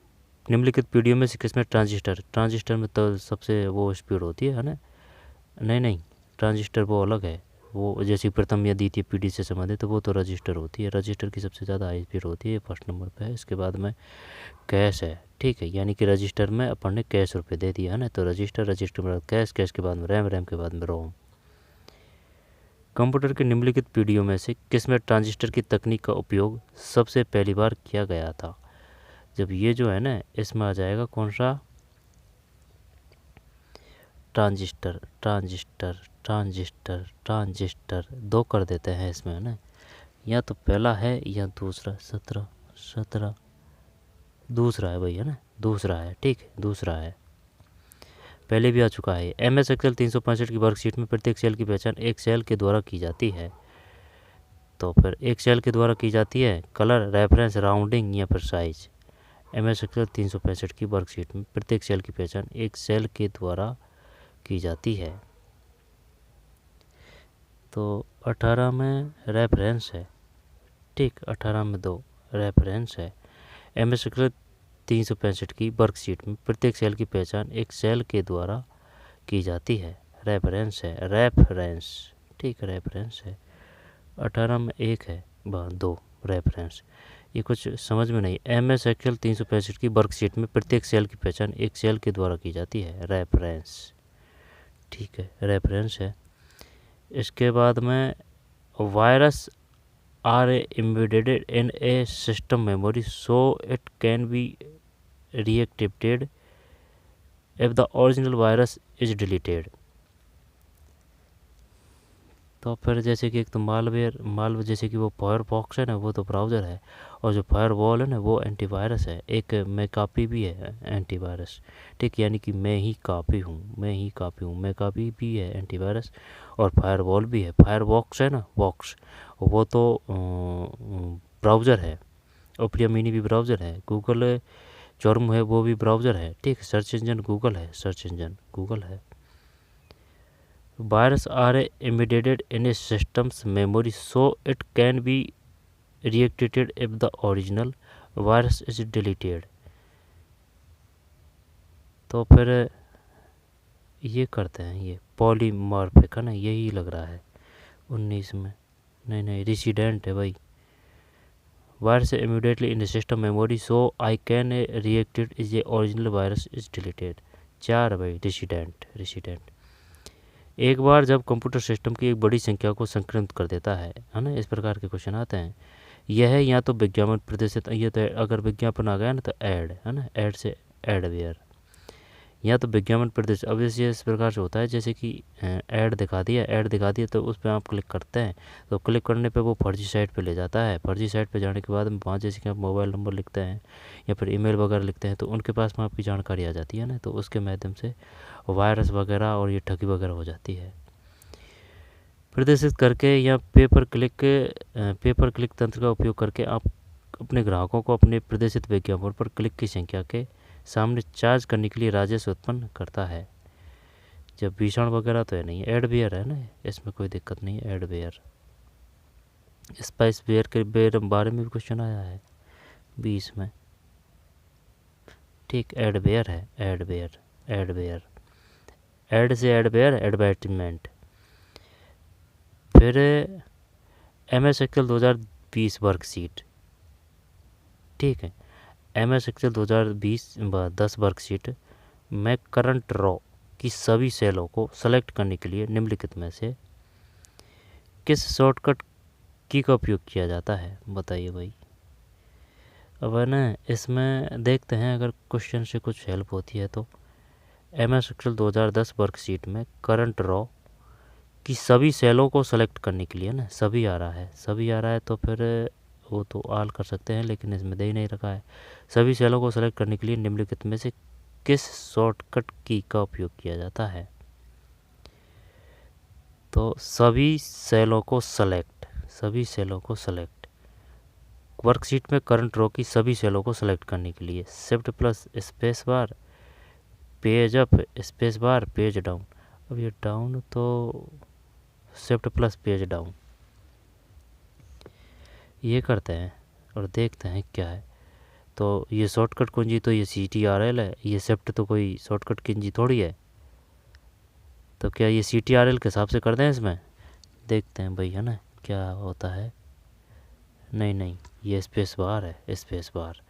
निम्नलिखित पीढ़ियों में से किसमें ट्रांजिस्टर में तो सबसे वो स्पीड होती है ना, नहीं, ट्रांजिस्टर वो अलग है, वो जैसे प्रथम या द्वितीय पीढ़ी से संबंधित तो वो तो रजिस्टर होती है, रजिस्टर की सबसे ज़्यादा हाई स्पीड होती है, फर्स्ट नंबर पे है। इसके बाद में कैश है, ठीक है, यानी कि रजिस्टर में अपन ने कैश रुपये दे दिया है ना, तो रजिस्टर के बाद कैश के बाद में रैम के बाद में रोम। कंप्यूटर की निम्नलिखित पीढ़ियों में से किसमें ट्रांजिस्टर की तकनीक का उपयोग सबसे पहली बार किया गया था? जब ये जो है ना, इसमें आ जाएगा कौन सा, ट्रांजिस्टर 2 कर देते हैं इसमें, है ना, या तो पहला है या दूसरा। 17 दूसरा है भाई, है ना, दूसरा है, ठीक है, दूसरा है, पहले भी आ चुका है। MS Excel 365 की वर्कशीट में प्रत्येक सेल की पहचान एक सेल के द्वारा की जाती है। तो फिर एक सेल के द्वारा की जाती है कलर, रेफरेंस, राउंडिंग या फिर साइज। MS Excel 365 की वर्कशीट में प्रत्येक सेल की पहचान एक सेल के द्वारा की जाती है। तो 18 में रेफरेंस है, ठीक, 18 में 2 रेफरेंस है। MS Excel 365 की वर्कशीट में प्रत्येक सेल की पहचान एक सेल के द्वारा की जाती है, रेफरेंस है, रेफरेंस, ठीक, रेफरेंस है। 18 में 1 है, 2 रेफरेंस। ये कुछ समझ में नहीं। MS Excel 365 की वर्कशीट में प्रत्येक सेल की पहचान एक सेल के द्वारा की जाती है, रेफरेंस, ठीक है, रेफरेंस है। इसके बाद में virus are embedded in a system memory so it can be reactivated if the original virus is deleted। तो फिर जैसे कि एक तो मालवेयर जैसे कि वो फायरफॉक्स है ना, वो तो ब्राउज़र है, और जो फायरवॉल है ना वो एंटीवायरस है। एक मैकापी भी है एंटीवायरस, ठीक, यानी कि मैं ही कापी हूँ, मैकापी भी है एंटीवायरस, और फायरवॉल भी है। फायरवॉक्स है ना, वॉक्स, वो तो ब्राउज़र है। ओपेरा मिनी भी ब्राउज़र है। गूगल चॉर्म है, वो भी ब्राउज़र है, ठीक। सर्च इंजन गूगल है। Virus are embedded in a systems memory so it can be reactivated if the original virus is deleted। तो फिर ये करते हैं, ये पॉलीमॉर्फिक है ना, यही लग रहा है 19 में, नहीं, रेसिडेंट है भाई। Virus immediately in the system memory so I can reactivate is the original virus is deleted। 4 भाई, रेसिडेंट। एक बार जब कंप्यूटर सिस्टम की एक बड़ी संख्या को संक्रमित कर देता है ना, इस प्रकार के क्वेश्चन आते हैं। यह या तो विज्ञापन प्रदर्शित, ये तो अगर विज्ञापन आ गया ना तो ऐड है ना, ऐड से एडवेयर, या तो विज्ञापन प्रदर्शित। अब जैसे इस प्रकार से होता है, जैसे कि ऐड दिखा दिया तो उस पर आप क्लिक करते हैं, तो क्लिक करने पे वो फर्जी साइट पे ले जाता है। फर्जी साइट पे जाने के बाद वहाँ जैसे कि आप मोबाइल नंबर लिखते हैं या फिर ईमेल वगैरह लिखते हैं, तो उनके पास में आपकी जानकारी आ जाती है ना, तो उसके माध्यम से वायरस वगैरह और ये ठगी वगैरह हो जाती है। प्रदर्शित करके या पेपर क्लिक तंत्र का उपयोग करके आप अपने ग्राहकों को अपने प्रदर्शित विज्ञापन पर क्लिक की संख्या के सामने चार्ज करने के लिए राजस्व उत्पन्न करता है। जब भीषण वगैरह तो है नहीं, एडवेयर है ना, इसमें कोई दिक्कत नहीं है। एडवेयर, स्पाइस वेयर के बारे में भी क्वेश्चन आया है 20 में, ठीक। एडवेयर है, एडवेयर। ऐड से ऐड वेयर एडवर्टीजमेंट। फिर MS एक्सेल 2020 वर्कशीट, ठीक है। MS एक्सेल 2020 10 वर्कशीट में करंट रॉ की सभी सेलों को सेलेक्ट करने के लिए निम्नलिखित में से किस शॉर्टकट की का उपयोग किया जाता है, बताइए भाई। अब है ना, इसमें देखते हैं अगर क्वेश्चन से कुछ हेल्प होती है तो। MS एक्सेल 2010 वर्कशीट में करंट रॉ की सभी सेलों को सेलेक्ट करने के लिए ना, सभी आ रहा है तो फिर वो तो आल कर सकते हैं, लेकिन इसमें दे ही नहीं रखा है। सभी सेलों को सेलेक्ट करने के लिए निम्नलिखित में से किस शॉर्टकट की का उपयोग किया जाता है, तो सभी सेलों को सेलेक्ट वर्कशीट में करंट रो की सभी सेलों को सेलेक्ट करने के लिए shift plus space bar, page up space bar, page down. अब ये डाउन तो शिफ्ट प्लस पेज डाउन, ये करते हैं और देखते हैं क्या है। तो ये शॉर्टकट कुंजी तो ये CTRL है, ये शिफ्ट तो कोई शॉर्टकट कुंजी थोड़ी है। तो क्या ये CTRL के हिसाब से कर दें इसमें, देखते हैं भाई, है ना क्या होता है। नहीं, ये स्पेस बार है, स्पेस बार,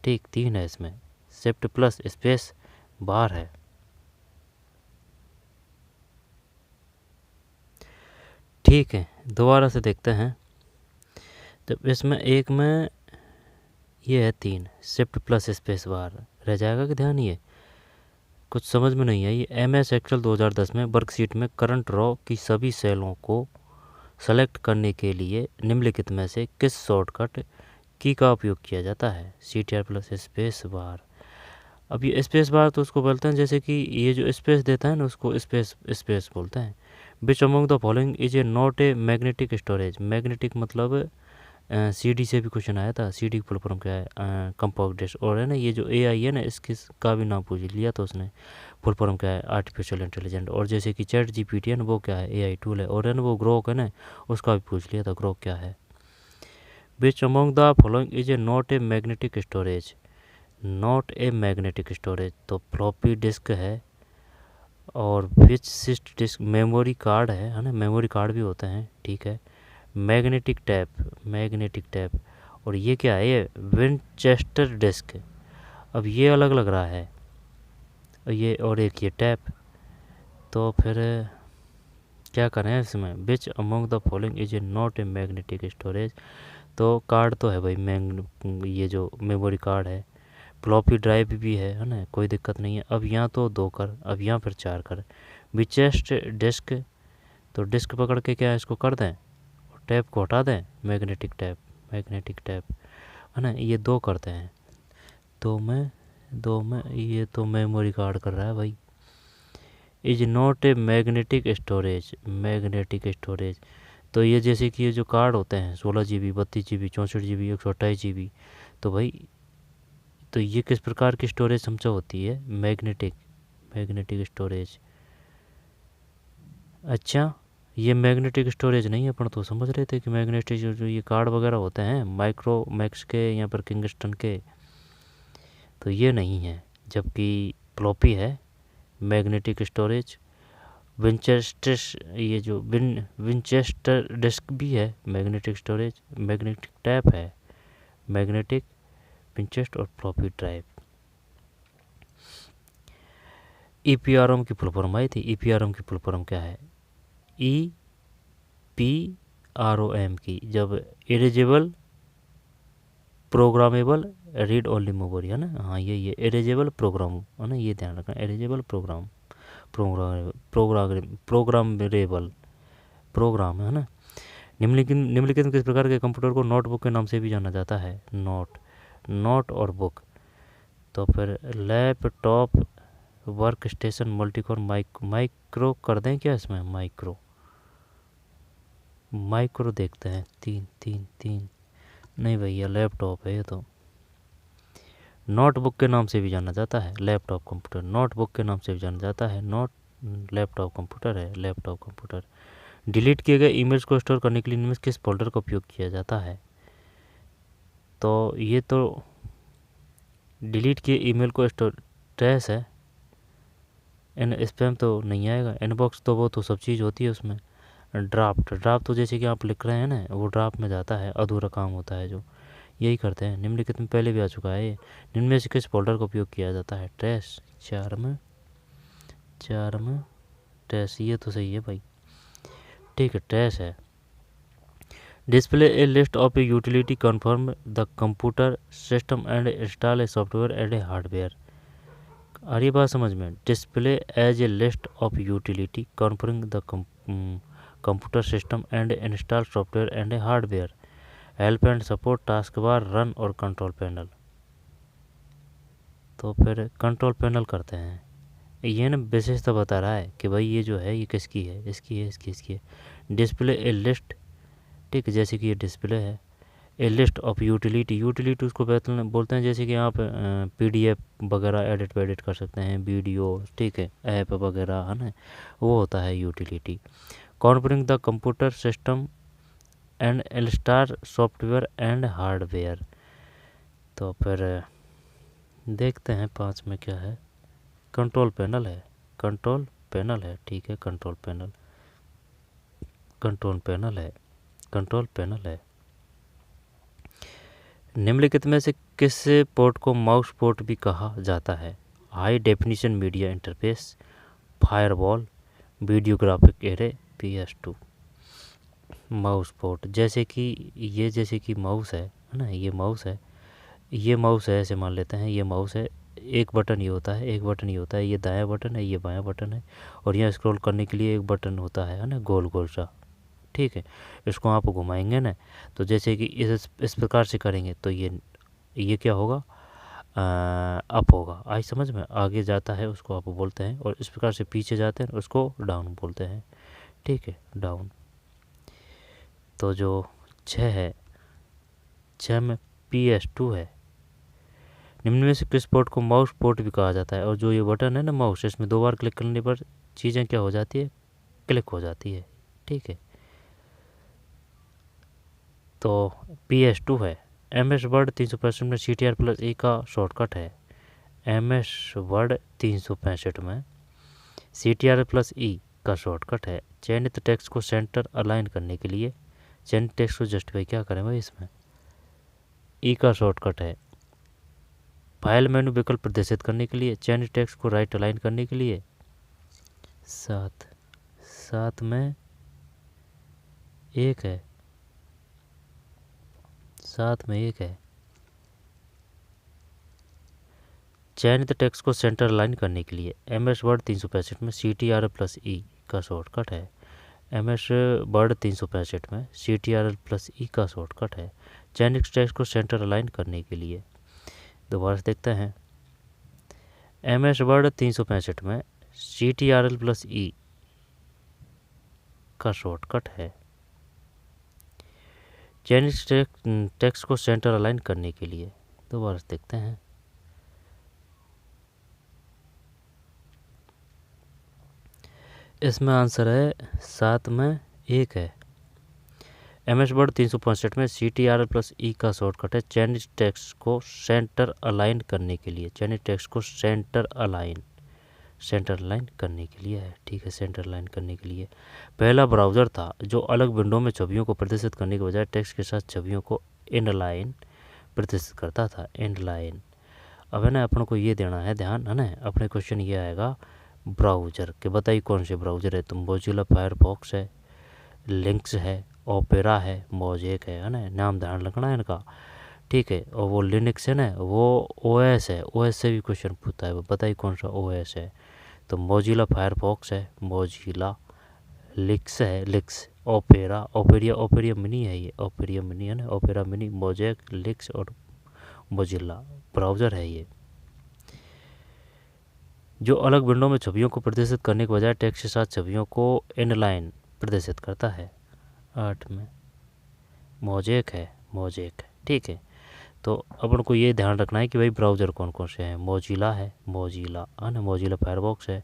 ठीक 3 है इसमें, शिफ्ट प्लस स्पेस बार है। ठीक है, दोबारा से देखते हैं। जब इसमें एक में ये है 3, शिफ्ट प्लस स्पेस बार रह जाएगा कि ध्यान, ये कुछ समझ में नहीं आई। MS एक्सेल 2010 में वर्कशीट में करंट रॉ की सभी सेलों को सेलेक्ट करने के लिए निम्नलिखित में से किस शॉर्टकट की का उपयोग किया जाता है, CTR प्लस स्पेस बार। अब ये स्पेस बार तो उसको बोलते हैं, जैसे कि ये जो स्पेस देता है ना उसको स्पेस बोलते हैं। Which among the following is a not a magnetic storage. Magnetic मतलब CD से भी क्वेश्चन आया था। CD की फुल फॉर्म क्या है, कंपैक्ट डिस्क। और है ना ये जो AI है ना, इसका भी नाम पूछ लिया तो उसने, फुल फॉर्म क्या है, आर्टिफिशियल इंटेलिजेंट। और जैसे कि ChatGPT है ना, वो क्या है, AI टूल है। और है ना वो ग्रोक है ना, उसका भी पूछ लिया था, ग्रोक क्या है। Which among the following is a not a magnetic storage, not a magnetic storage तो फ्लॉपी डिस्क है। और विच सिस्ट डिस्क, मेमोरी कार्ड है ना, मेमोरी कार्ड भी होते हैं, ठीक है। Magnetic tap. और ये क्या है, ये विंचेस्टर डिस्क। अब ये अलग लग रहा है, ये और एक ये टैप। तो फिर क्या करें इसमें, विच among the following is a not a magnetic storage. तो कार्ड तो है भाई, ये जो मेमोरी कार्ड है। फ्लॉपी ड्राइव भी है ना, कोई दिक्कत नहीं है। अब यहाँ तो 2 कर, अब यहाँ फिर 4 कर। विचेस्ट डिस्क, तो डिस्क पकड़ के क्या इसको कर दें, टैप को हटा दें, मैग्नेटिक टैप है ना, ये 2 करते हैं। 2 में ये तो मेमोरी कार्ड कर रहा है भाई। Is not a magnetic storage. तो ये जैसे कि ये जो कार्ड होते हैं 16 GB, 32 GB, 64 GB, 128 GB, तो भाई तो ये किस प्रकार की स्टोरेज समझा होती है, मैग्नेटिक स्टोरेज। अच्छा, ये मैग्नेटिक स्टोरेज नहीं है, अपन तो समझ रहे थे कि मैग्नेटिक जो ये कार्ड वगैरह होते हैं माइक्रोमैक्स के, यहाँ पर किंगस्टन के, तो ये नहीं है। जबकि फ्लॉपी है मैग्नेटिक स्टोरेज। विंचेस्टर, ये जो विंचेस्टर डिस्क भी है मैग्नेटिक स्टोरेज। मैग्नेटिक टैप है, मैग्नेटिक विंचेस्ट और फ्लॉपी ड्राइव। EPROM की फुल फॉर्म आई थी। EPROM की फुल फॉर्म क्या है, EPROM की, जब erasable programmable read only memory है ना, हाँ ये इरेजेबल प्रोग्राम है ना, ये ध्यान रखना, इरेजेबल प्रोग्रामेबल प्रोग्राम है ना। निम्नलिखित किस प्रकार के कंप्यूटर को नोटबुक के नाम से भी जाना जाता है, नोट और बुक। तो फिर laptop, work station, multicore, micro कर दें क्या इसमें, माइक्रो देखते हैं। 3 नहीं भैया, लैपटॉप है ये तो। नोटबुक के नाम से भी जाना जाता है लैपटॉप कंप्यूटर, नोटबुक के नाम से भी जाना जाता है लैपटॉप कंप्यूटर है, लैपटॉप कंप्यूटर। डिलीट किए गए ईमेल्स को स्टोर करने के लिए इनमें किस फोल्डर का उपयोग किया जाता है, तो ये तो डिलीट किए ईमेल को स्टोर ट्रैश है, इन स्पैम तो नहीं आएगा, इनबॉक्स तो वो तो सब चीज़ होती है उसमें। ड्राफ्ट तो जैसे कि आप लिख रहे हैं ना, वो ड्राफ्ट में जाता है, अधूरा काम होता है जो, यही करते हैं। निम्नलिखित में पहले भी आ चुका है ये। निम्न में से किस फोल्डर का उपयोग किया जाता है? ट्रैश, चार में ट्रैश, ये तो सही है भाई, ठीक है, ट्रैश है। Display a list of a utility confirm the computer system and install a software and a hardware. आ रही बात समझ में? Display as a list of utility confirm the computer system and install software and a hardware, help and support, task bar, run और control panel. तो फिर control panel करते हैं। ये ना विशेषता बता रहा है कि भाई ये जो है ये किसकी है, इसकी है, इसकी है। डिस्प्ले ए लिस्ट, ठीक है, जैसे कि ये डिस्प्ले है। ए लिस्ट ऑफ यूटिलिटी उसको बोलते हैं जैसे कि आप PDF वगैरह एडिट कर सकते हैं, वीडियो, ठीक है, ऐप वगैरह, है ना, वो होता है utility. Configuring the computer system and install software and hardware. तो फिर देखते हैं 5 में क्या है। कंट्रोल पैनल है, ठीक है, कंट्रोल पैनल है। निम्नलिखित में से किस पोर्ट को माउस पोर्ट भी कहा जाता है? High definition media interface, firewall, video graphic array, PS2। Mouse port, जैसे कि माउस है ना, ये माउस है, ऐसे मान लेते हैं, ये माउस है, एक बटन ये होता है, ये दायां बटन है, ये बायां बटन है, और यहाँ स्क्रॉल करने के लिए एक बटन होता है ना, गोल सा, ठीक है। इसको आप घुमाएंगे ना, तो जैसे कि इस प्रकार से करेंगे तो ये क्या होगा, अप होगा। आई समझ में? आगे जाता है उसको अप बोलते हैं, और इस प्रकार से पीछे जाते हैं उसको डाउन बोलते हैं, ठीक है, डाउन। तो जो 6 में PS2 है। निम्न में से किस पोर्ट को माउस पोर्ट भी कहा जाता है? और जो ये बटन है ना माउस, इसमें 2 बार क्लिक करने पर चीज़ें क्या हो जाती है, क्लिक हो जाती है, ठीक है। तो PS2 है। MS वर्ड 365 में CTR+E का शॉर्टकट है। MS वर्ड 365 में CTR+E का शॉर्टकट है। चयनित टेक्स्ट को सेंटर अलाइन करने के लिए चयनित टेक्स्ट को जस्टिफाई क्या करें भाई, इसमें E का शॉर्टकट है। फाइल मेनू विकल्प प्रदर्शित करने के लिए चयनित टेक्स्ट को राइट अलाइन करने के लिए 7 में 1 है, 7 में 1 है। चयनित टेक्स्ट को सेंटर अलाइन करने के लिए MS वर्ड 365 में CTR+E का शॉर्टकट है। MS वर्ड 365 में CTR+E का शॉर्टकट है। चयनित टेक्स्ट को सेंटर अलाइन करने के लिए दोबारा से देखते हैं। MS वर्ड 365 में CTRL+E का शॉर्टकट है। चयनित टेक्स्ट को सेंटर अलाइन करने के लिए दोबारा से देखते हैं। इसमें आंसर है 7 में 1 है। MS वर्ड 365 में CTRL+E का शॉर्टकट है। चयनित टेक्स्ट को सेंटर अलाइन करने के लिए, चयनित टेक्स्ट को सेंटर अलाइन करने के लिए है, ठीक है, सेंटर अलाइन करने के लिए। पहला ब्राउज़र था जो अलग विंडो में छवियों को प्रदर्शित करने के बजाय टेक्स्ट के साथ छवियों को इनलाइन प्रदर्शित करता था, इनलाइन। अब है ना, अपन को ये देना है ध्यान, है ना, अपने क्वेश्चन ये आएगा ब्राउज़र के, बताइए कौन से ब्राउज़र है। तो मोजिला फायरफॉक्स है, लिंक्स है, ओपेरा है, मोज़ेक है ना, नाम ध्यान रखना है इनका, ठीक है। और वो लिनक्स है ना, वो OS है, OS से भी क्वेश्चन पूछता है, बताइए कौन सा OS है। तो मोजिला फायरफॉक्स है, मोजिला, लिक्स है, लिक्स, ओपेरा मिनी है, ये ओपेरा मिनी है ना, ओपेरा मिनी, मोज़ेक, लिक्स और मोजिला ब्राउज़र है ये, जो अलग विंडो में छवियों को प्रदर्शित करने के बजाय टेक्स्ट के साथ छवियों को इनलाइन प्रदर्शित करता है। 8 में मोज़ेक है, ठीक है। तो अपन को ये ध्यान रखना है कि भाई ब्राउज़र कौन कौन से हैं। मोजिला है, मोजिला है ना, मोजिला फायरफॉक्स है,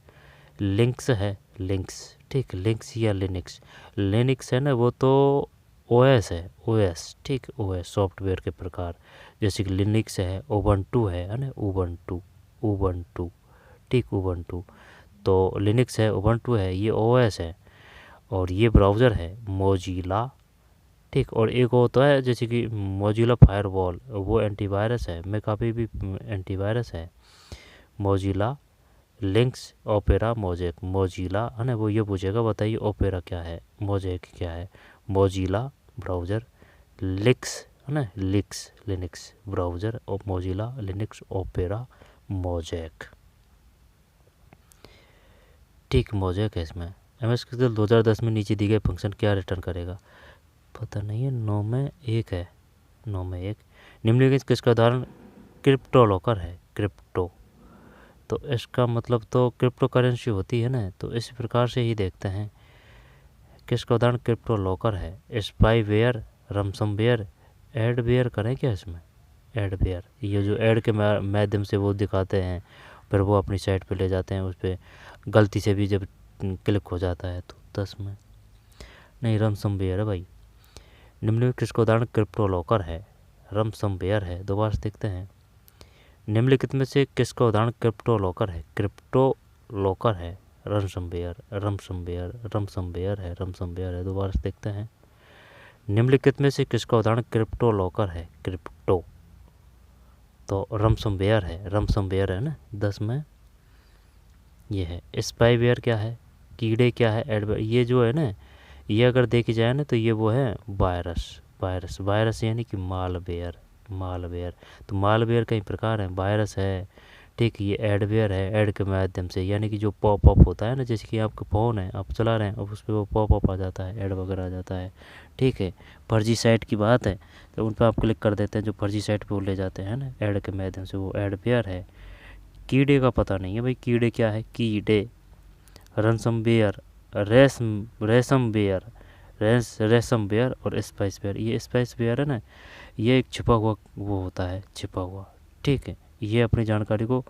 लिंक्स है, लिंक्स, ठीक, लिंक्स या लिनक्स है ना, वो तो OS है, OS, ठीक, OS सॉफ्टवेयर के प्रकार, जैसे कि लिनक्स है, उबंटू है ना, उबंटू, ठीक, उबंटू। तो लिनक्स है, उबंटू है, ये ओएस है, और ये ब्राउज़र है मोजिला, ठीक। और एक होता है जैसे कि मोजिला फायरवॉल, वो एंटीवायरस है, मेकाफी भी एंटीवायरस है। Mozilla links, opera, mosaic. Mozilla है ना, वो ये पूछेगा बताइए ओपेरा क्या है, मोजेक क्या है। मोजिला ब्राउज़र, लिक्स है ना, लिक्स लिनक्स ब्राउज़र, और मोजिला लिनक्स, ओपेरा, मोजेक, ठीक। मोजेक है इसमें। एमएस एक्सेल 2010 में नीचे दी गए फंक्शन क्या रिटर्न करेगा, पता नहीं है। 9 में 1 है, 9 में 1। निम्नलिखित किसका उदाहरण क्रिप्टो लॉकर है, क्रिप्टो। तो इसका मतलब तो क्रिप्टो करेंसी होती है ना, तो इस प्रकार से ही देखते हैं किसका उदाहरण क्रिप्टो लॉकर है। स्पाईवेयर, रमसमवेयर, एडवेयर करें क्या इसमें, एडवेयर, ये जो एड के माध्यम से वो दिखाते हैं, फिर वो अपनी साइट पे ले जाते हैं, उस पर गलती से भी जब क्लिक हो जाता है तो 10 में नहीं, रमसमवेयर है भाई। निम्नलिखित किसका उदाहरण क्रिप्टो लॉकर है, रमसमवेयर है। दोबारा से देखते हैं, निम्नलिखित में से किसका उदाहरण क्रिप्टो लॉकर है, क्रिप्टो लॉकर है, रमसमवेयर, रमसमवेयर, रमसमवेयर है, रमसमवेयर है। दोबारा से देखते हैं, निम्नलिखित में से किसका उदाहरण क्रिप्टो लॉकर है, क्रिप्टो, तो रमसमवेयर है, रमसमवेयर है ना, 10 में ये है। स्पाईवेयर क्या है, कीड़े क्या है, एडवेयर, ये जो है ना, ये अगर देखी जाए ना तो ये वो है वायरस, वायरस, वायरस यानी कि मालवेयर, मालवेयर। तो मालवेयर कई प्रकार हैं, वायरस है, ठीक। ये एडवेयर है, एड के माध्यम से, यानी कि जो पॉपअप होता है ना, जैसे कि आपका फ़ोन है, आप चला रहे हैं, अब उस पर वो पॉपअप आ जाता है, ऐड वगैरह आ जाता है, ठीक है। फर्जी साइट की बात है तो उन पर आप क्लिक कर देते हैं, जो फर्जी साइट पर वो ले जाते हैं ना ऐड के माध्यम से, वो एडवेयर है। कीड़े का पता नहीं है भाई, कीड़े क्या है, कीड़े, रनसमवेयर, रेशम बेयर, रेशम बेयर, और स्पाइस बेयर। ये स्पाइस बेयर है ना, ये एक छिपा हुआ वो होता है, छिपा हुआ, ठीक है। ये अपनी जानकारी को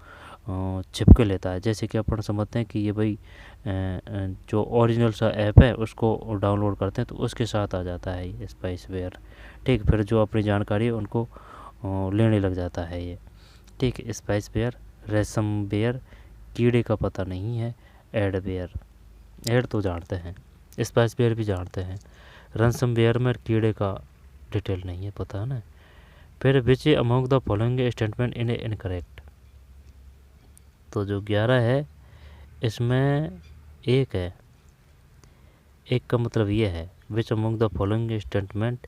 छिप के लेता है, जैसे कि अपन समझते हैं कि ये भाई जो ओरिजिनल सा ऐप है उसको डाउनलोड करते हैं तो उसके साथ आ जाता है ये स्पाइस बेयर, ठीक। फिर जो अपनी जानकारी है उनको लेने लग जाता है ये, ठीक। स्पाइस बेयर, रेशम बेयर, कीड़े का पता नहीं है, एडवेयर, एड तो जानते हैं, स्पाइस बेयर भी जानते हैं, रनसमवेयर में कीड़े का डिटेल नहीं है, पता है ना। फिर विच among the following statement in incorrect, तो जो 11 है इसमें एक है, एक का मतलब ये है which among the following statement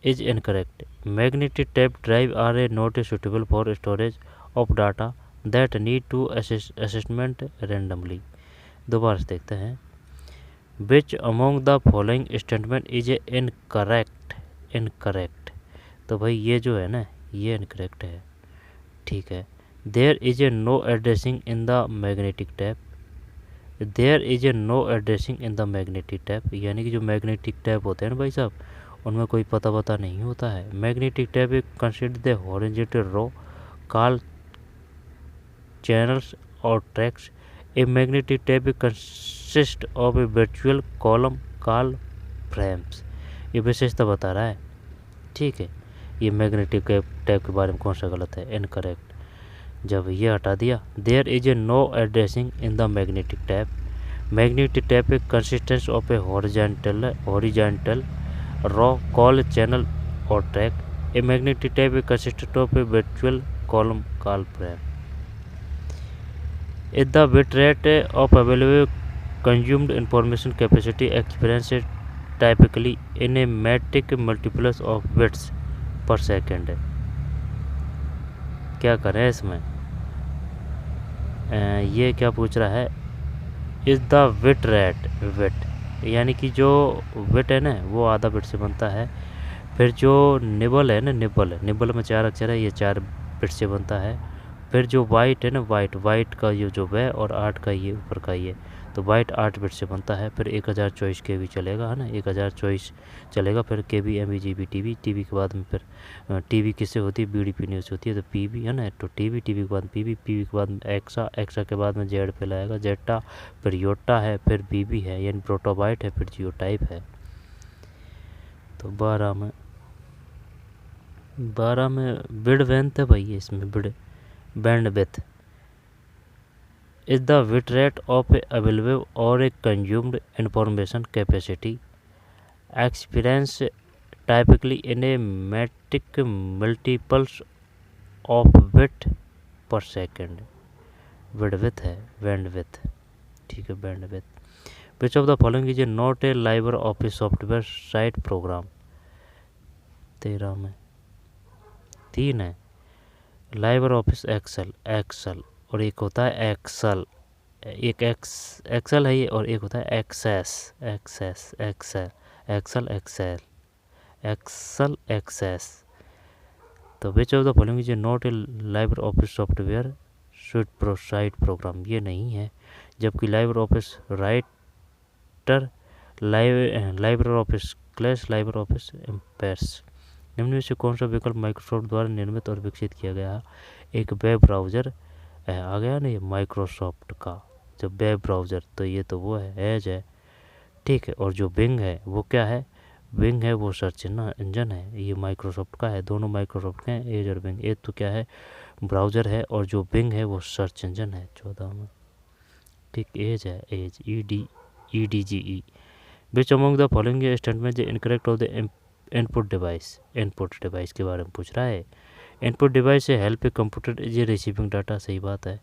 is incorrect, magnetic tape drive are a not suitable for storage of data that need to assessment randomly. दोबारा से देखते हैं, which among the following statement is a incorrect, incorrect, तो भाई ये जो है ना ये इनकरेक्ट है, ठीक है। There is a no addressing in the magnetic tape, there is a no addressing in the magnetic tape, यानी कि जो मैग्नेटिक टैप होते हैं ना भाई साहब, उनमें कोई पता नहीं होता है। मैग्नेटिक टैप एक consider the horizontal row call channels or tracks, a magnetic tape consist of a virtual column call frames, ये विशेषता बता रहा है, ठीक है। ये मैग्नेटिक टैप के बारे में कौन सा गलत है, इनकरेक्ट। जब ये हटा दिया, there is a no addressing in the magnetic tape, magnetic tape a consistence of a horizontal row call channel or track, a magnetic tape a consistent of a virtual column call frame. If the bit rate of available consumed information capacity experienced typically in a metric multiples of bits per second, क्या करें इसमें, ये क्या पूछ रहा है, is the bit rate, bit यानी कि जो बिट है ना वो आधा बिट से बनता है, फिर जो निबल है ना, निबल में 4 अक्षर है, ये 4 बिट से बनता है। फिर जो वाइट है ना, वाइट का ये जो है और 8 का ये ऊपर का ये, तो वाइट 8 बिट से बनता है। फिर 1024 के भी चलेगा, है ना, 1024 चलेगा। फिर K B, M, G B, T के बाद में फिर टी किससे होती है, BDP न्यूज़ होती है, तो PB है ना, तो टी के बाद PB के बाद में एक्सा के बाद में जेड पे लाएगा, जेटा, फिर योटा है, फिर BB है यानी प्रोटोबाइट है, फिर जियो टाइप है। तो 12 में बिड वेंथ है भाई, इसमें bid band with, is the bit rate of a available or a consumed information capacity experience typically in a metric multiples of bit per second। Width है बैंडविथ, ठीक है bandwidth. Which of the following is a not a library office software site program. 13 में 3 है library office Excel, Excel और एक होता है Excel, एक एक्सेल है ये और एक होता है access, access excel, excel excel, excel access. तो which of the following is not a library office software site program, ये नहीं है। जबकि library office writer, library office clash, library office amperes. निम्न में से कौन सा विकल्प माइक्रोसॉफ्ट द्वारा निर्मित और विकसित किया गया है? एक वेब ब्राउज़र आ गया ना, ये माइक्रोसॉफ्ट का जो वेब ब्राउज़र, तो ये तो वो है एज है, ठीक है। और जो बिंग है वो क्या है? बिंग है वो सर्च इंजन है, ये माइक्रोसॉफ्ट का है, दोनों माइक्रोसॉफ्ट के हैं, एज और बिंग। एज तो क्या है? ब्राउज़र है, और जो बिंग है वो सर्च इंजन है 14 में, ठीक। एज है edge, EDGE। Which among the following statement incorrect of the input device. Input device के बारे में पूछ रहा है। इनपुट डिवाइस से help a computer is a receiving data, सही बात है।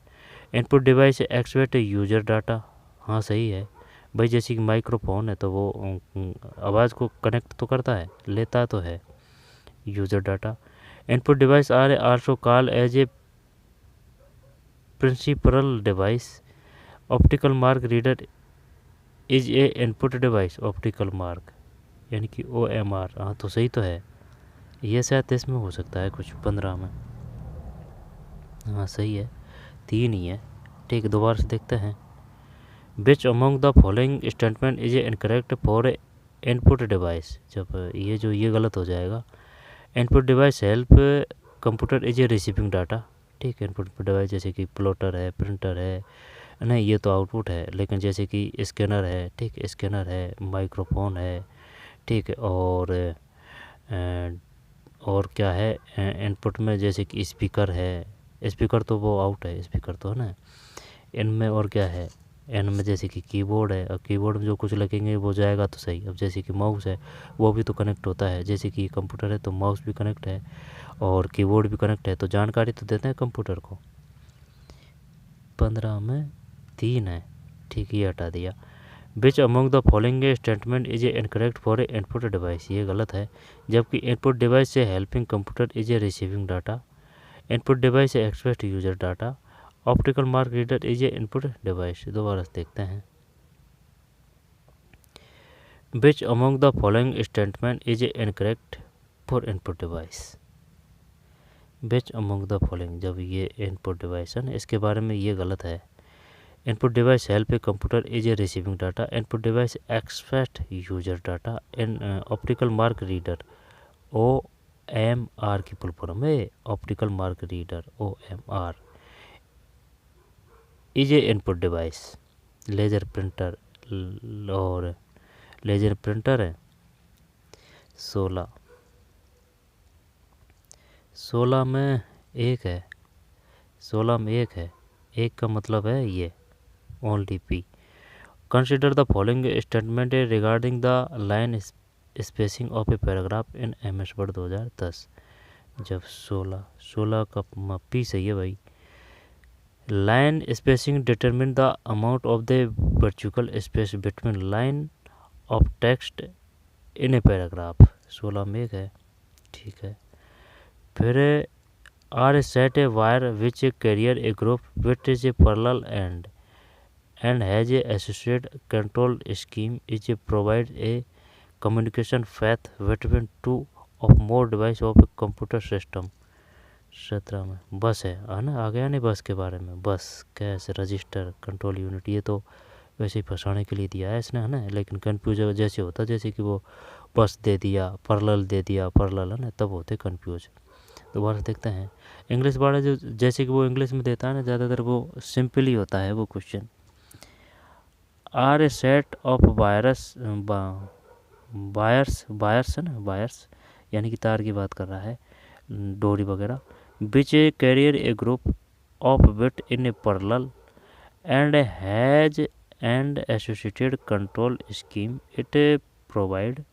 इनपुट डिवाइस से एक्सपेक्ट यूजर डाटा, हाँ सही है भाई। जैसे कि माइक्रोफोन है तो वो आवाज़ को कनेक्ट तो करता है, लेता तो है user data. Input device are also called as a principal device. Optical mark reader is a input device, optical mark यानी कि OMR, हाँ तो सही तो है। ये शायद इसमें हो सकता है कुछ 15 में, हाँ सही है, 3 ही है, ठीक। दोबारा से देखते हैं। Which among the following statement is a incorrect for a input device. जब ये गलत हो जाएगा। Input device help computer is a receiving data, ठीक। इनपुट डिवाइस जैसे कि प्लॉटर है, प्रिंटर है, नहीं ये तो आउटपुट है, लेकिन जैसे कि स्कैनर है, ठीक, स्कैनर है, माइक्रोफोन है, ठीक। और क्या है इनपुट में? जैसे कि स्पीकर है, स्पीकर तो वो आउट है, स्पीकर तो है ना। इनमें और क्या है? इनमें जैसे कि कीबोर्ड है, और कीबोर्ड में जो कुछ लगेंगे वो जाएगा तो सही। अब जैसे कि माउस है वो भी तो कनेक्ट होता है, जैसे कि कंप्यूटर है तो माउस भी कनेक्ट है और कीबोर्ड भी कनेक्ट है, तो जानकारी तो देते हैं कंप्यूटर को। 15 में 3 है, ठीक, ये हटा दिया। Which among the following statement is a incorrect for a input device, ये गलत है। जबकि इनपुट डिवाइस से helping computer is a receiving data. Input device से expect user data. Optical mark reader is a input device. दोबारा से देखते हैं। Which among the following statement is a incorrect for input device. Which among the following, जब ये input device है ना, इसके बारे में ये गलत है। Input device help a computer is a receiving data. Input device expect user data. In optical mark reader OMR की फुल फॉर्म है, optical mark reader OMR is a input device. Laser printer और laser printer है 16 में 1 है, 16 में 1 है, 1 का मतलब है ये only P। Consider the following statement regarding the line spacing of a paragraph in MS word 2010। जब 16 का P सही है भाई। Line spacing determine the amount of the virtual space between line of text in a paragraph. 16 में 1 है, ठीक है। फिर are set a wire which carrier a group which is a parallel and has a associated control scheme is a provide a communication path between two of more device of a computer system। 17 में बस है ना, आ गया नहीं बस के बारे में। बस कैश रजिस्टर कंट्रोल यूनिट, ये तो वैसे ही फंसाने के लिए दिया है इसने, है ना। लेकिन कन्फ्यूज जैसे होता, जैसे कि वो बस दे दिया, पैरेलल दे दिया, पैरेलल है ना, तब होते कन्फ्यूज। दोबारा देखते हैं। इंग्लिश वाला जो जैसे कि वो इंग्लिश में देता है ना, ज़्यादातर वो सिंपल ही होता है वो question. Are a set of wires है ना, वायर्स यानी कि तार की बात कर रहा है, डोरी वगैरह। Which a carrier a group of bit in a parallel and has and associated control scheme. It provide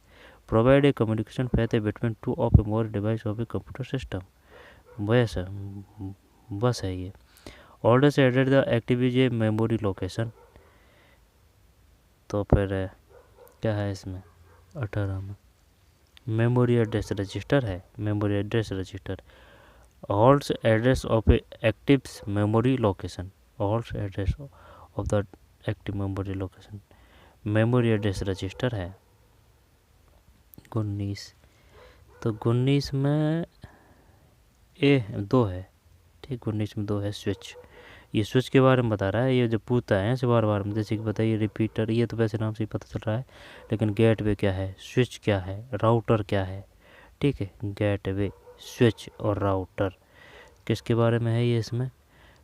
a communication path between two or more device of a computer system. बस है ये. Orders added the active memory location. तो फिर क्या है इसमें 18 में memory address register है. Memory address register holds address of a active memory location. holds address of the active memory location. Memory address register है 19. तो 19 में ए 2 है. ठीक 19 में 2 है स्विच. ये स्विच के बारे में बता रहा है. ये जो पूछता है ऐसे बार बार में जैसे कि बताइए रिपीटर, ये तो वैसे नाम से ही पता चल रहा है, लेकिन गेटवे क्या है, स्विच क्या है, राउटर क्या है. ठीक है गेटवे, स्विच और राउटर किसके बारे में है ये इसमें.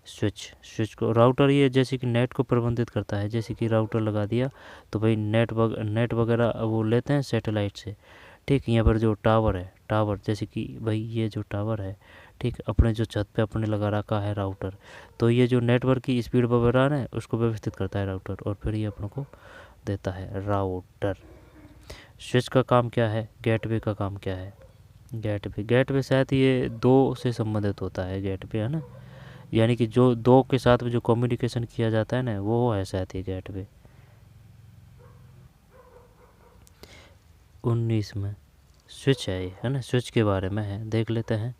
स्विच को राउटर ये जैसे कि नेट को प्रबंधित करता है. जैसे कि राउटर लगा दिया तो भाई नेट वगैरह वो लेते हैं सैटेलाइट से. ठीक यहाँ पर जो टावर है, टावर जैसे कि भाई ये जो टावर है ठीक अपने जो छत पे अपने लगा रखा है राउटर, तो ये जो नेटवर्क की स्पीड वगैरह है उसको व्यवस्थित करता है राउटर, और फिर ये अपनों को देता है राउटर. स्विच का काम क्या है, गेटवे का काम क्या है. गेटवे शायद ये 2 से संबंधित होता है. गेटवे है ना, यानी कि जो 2 के साथ में जो कम्युनिकेशन किया जाता है ना वो है शायद ये गेटवे. 19 में स्विच है ये है ना, स्विच के बारे में है. देख लेते हैं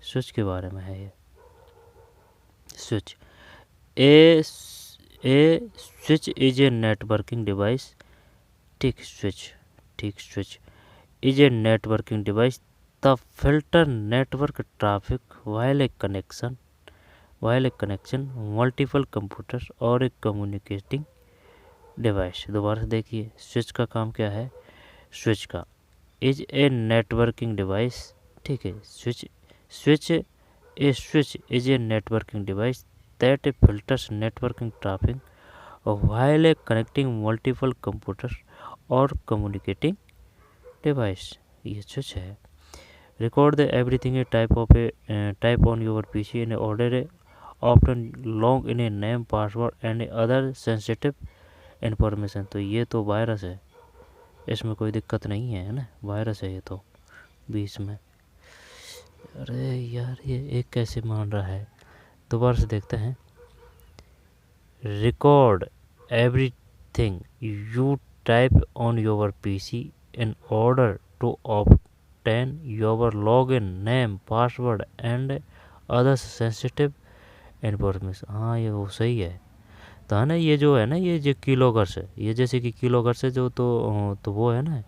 स्विच के बारे में है ये. Switch a switch is a networking device. ठीक switch is a networking device the filter network traffic while a connection multiple computers और एक कम्युनिकेटिंग डिवाइस. दोबारा से देखिए स्विच का काम क्या है. स्विच का इज ए नेटवर्किंग डिवाइस. ठीक है switch is a networking device that filters networking traffic while connecting multiple computers और communicating device. ये स्विच है. record the everything a type on your PC in order often long in a name password and other sensitive information. तो ये तो virus है, इसमें कोई दिक्कत नहीं है ना, वायरस है ये तो 20 में. अरे यार ये एक कैसे मान रहा है. दोबारा से देखते हैं. record everything you type on your PC in order to obtain your login name password and other sensitive information. हाँ ये वो सही है. तो है ना ये जो है ना ये जो किलोगर्स है, ये जैसे कि किलोगर्स है जो तो वो है ना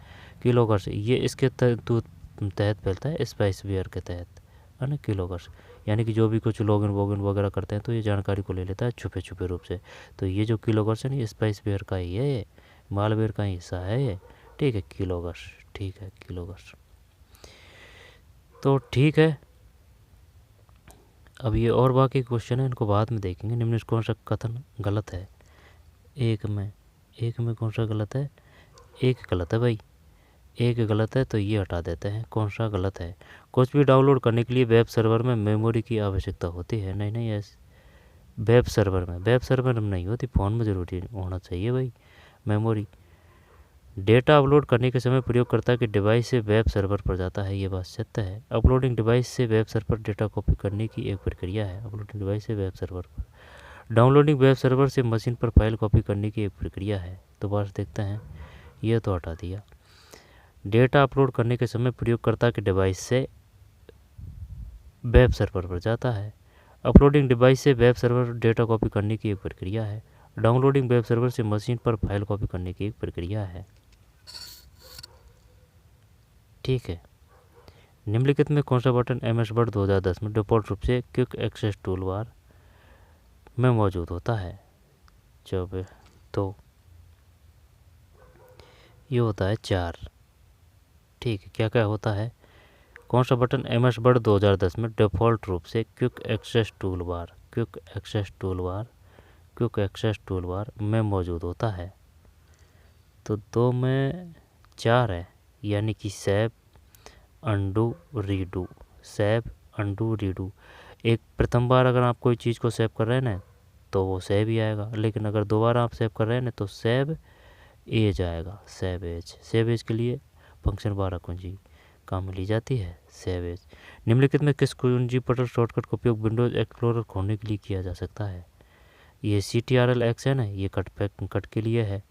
किलोगर्स, ये इसके तहत फैलता है स्पाइसवेयर के तहत है ना किलोगर्स. यानी कि जो भी कुछ लॉगिन वगैरह करते हैं तो ये जानकारी को ले लेता है छुपे रूप से. तो ये जो किलोगर्स है ना ये स्पाइसवेयर का ही है, ये मालवेयर का हिस्सा है ये. ठीक है किलोगर्स. ठीक है किलोगर्स. तो ठीक है अब ये और बाकी क्वेश्चन है इनको बाद में देखेंगे. निम्न कौन सा कथन गलत है. एक में कौन सा गलत है. एक गलत है भाई, एक गलत है तो ये हटा देते हैं. कौन सा गलत है. कुछ भी डाउनलोड करने के लिए वेब सर्वर में मेमोरी की आवश्यकता होती है. नहीं ऐसे वेब सर्वर में नहीं होती, फ़ोन में ज़रूरी होना चाहिए भाई मेमोरी. डेटा अपलोड करने के समय प्रयोगकर्ता के डिवाइस से वेब सर्वर पर जाता है, ये बात सत्य है. अपलोडिंग डिवाइस से वेब सर्वर पर डेटा कॉपी करने की एक प्रक्रिया है. अपलोडिंग डिवाइस से वेब सर्वर पर. डाउनलोडिंग वेब सर्वर से मशीन पर फाइल कॉपी करने की एक प्रक्रिया है. तो बात देखते हैं, ये तो हटा दिया. डेटा अपलोड करने के समय प्रयोगकर्ता के डिवाइस से वेब सर्वर पर जाता है. अपलोडिंग डिवाइस से वेब सर्वर डेटा कॉपी करने की एक प्रक्रिया है. डाउनलोडिंग वेब सर्वर से मशीन पर फाइल कॉपी करने की एक प्रक्रिया है. ठीक है. निम्नलिखित में कौन सा बटन MS वर्ड 2010 में डिफ़ॉल्ट रूप से क्विक एक्सेस टूल बार में मौजूद होता है. जब तो ये होता है 4. ठीक है क्या होता है. कौन सा बटन MS वर्ड 2010 में डिफ़ॉल्ट रूप से क्विक एक्सेस टूल बार में मौजूद होता है. तो 2 में 4 है, यानी कि सेव अंडू रीडू. एक प्रथम बार अगर आप कोई चीज़ को सेव कर रहे हैं ना तो वो सेव ही आएगा, लेकिन अगर दोबारा आप सेव कर रहे हैं ना तो सेव एज आएगा, सेव एज। सेव एज के लिए फंक्शन 12 कुंजी काम में ली जाती है, सेव एज। निम्नलिखित में किस कुंजी पटल शॉर्टकट का उपयोग विंडोज एक्सप्लोरर खोलने के लिए किया जा सकता है? ये CTRL-X है ना, ये कट के लिए है।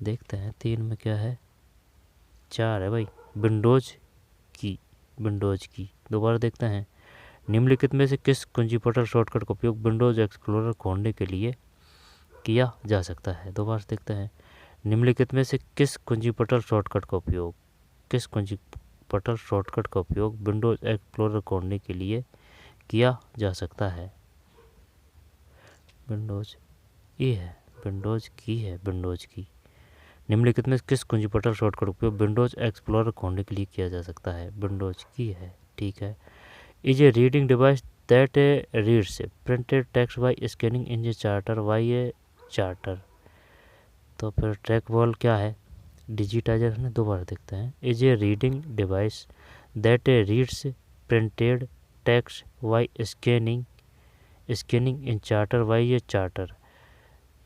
देखते हैं 3 में क्या है, 4 है भाई, विंडोज की, विंडोज की। दोबारा देखते हैं, निम्नलिखित में से किस कुंजी पटल शॉर्टकट का उपयोग विंडोज एक्सप्लोरर खोलने के लिए किया जा सकता है? दोबारा से देखते हैं, निम्नलिखित में से किस कुंजी पटल शॉर्टकट का उपयोग, किस कुंजी पटल शॉर्टकट का उपयोग विंडोज एक्सप्लोरर खोलने के लिए किया जा सकता है? विंडोज ये है, विंडोज की है, विंडोज की। निम्नलिखित में किस कुंजी पटल शॉर्टकट उपयोग विंडोज एक्सप्लोरर खोलने के लिए किया जा सकता है? विंडोज की है, ठीक है। Is a reading device that reads printed text by scanning in a charter by a charter. तो फिर ट्रैक बॉल क्या है, डिजिटाइजर है ना। दोबारा देखते हैं, is a reading device that reads printed text by scanning in charter by a charter.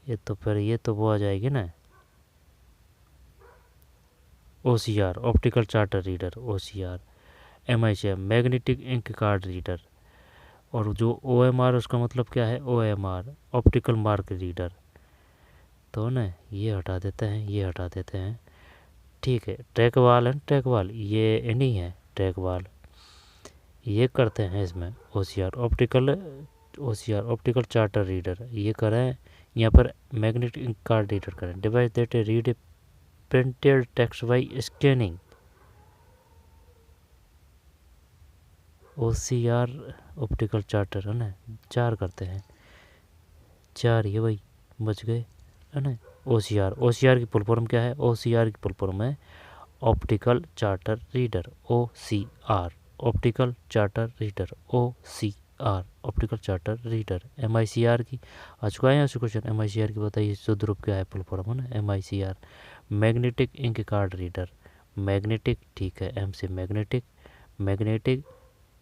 ये तो फिर ये तो वो आ जाएगी ना, OCR optical charter reader, OCR। MICM magnetic ink card reader. और जो OMR उसका मतलब क्या है, OMR ऑप्टिकल मार्क रीडर। तो ना ये हटा देते हैं, ये हटा देते हैं, ठीक है। ट्रैक वाल है, ट्रैक वाल ये नहीं है, ट्रैक वाल ये करते हैं इसमें OCR ऑप्टिकल चार्टर रीडर ये करें। यहाँ पर मैग्नेटिक इंक कार्ड रीडर करें, device that read printed text by scanning, OCR optical charter है ना। 4 करते हैं, 4 ये भाई बच गए है ना। OCR की फुल फॉर्म क्या है, OCR की फुल फॉर्म है optical charter reader, OCR optical charter reader, OCR optical charter reader. MICR की आ चुका है यहाँ से क्वेश्चन, MICR की बताइए शुद्ध रूप क्या है, फुल फॉर्म है ना MICR magnetic ink card reader. Magnetic, ठीक है, M से magnetic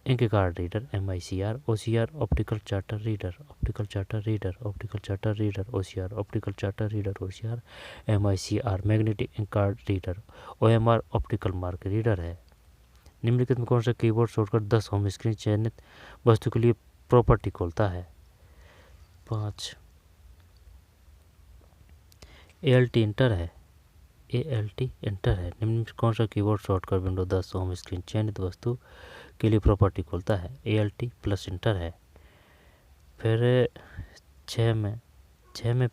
ink card reader MICR। OCR optical charter reader, OCR optical charter reader, OCR। MICR magnetic ink card reader, OMR optical mark reader है। निम्नलिखित में कौन सा कीबोर्ड शॉर्टकट 10 होम स्क्रीन चयनित वस्तु के लिए प्रॉपर्टी खोलता है? 5 ALT इंटर है, ALT इंटर है। निम्न में कौन सा keyboard shortcut window 10 home screen चयनित वस्तु के लिए प्रॉपर्टी खोलता है? ALT प्लस इंटर है। फिर 6 में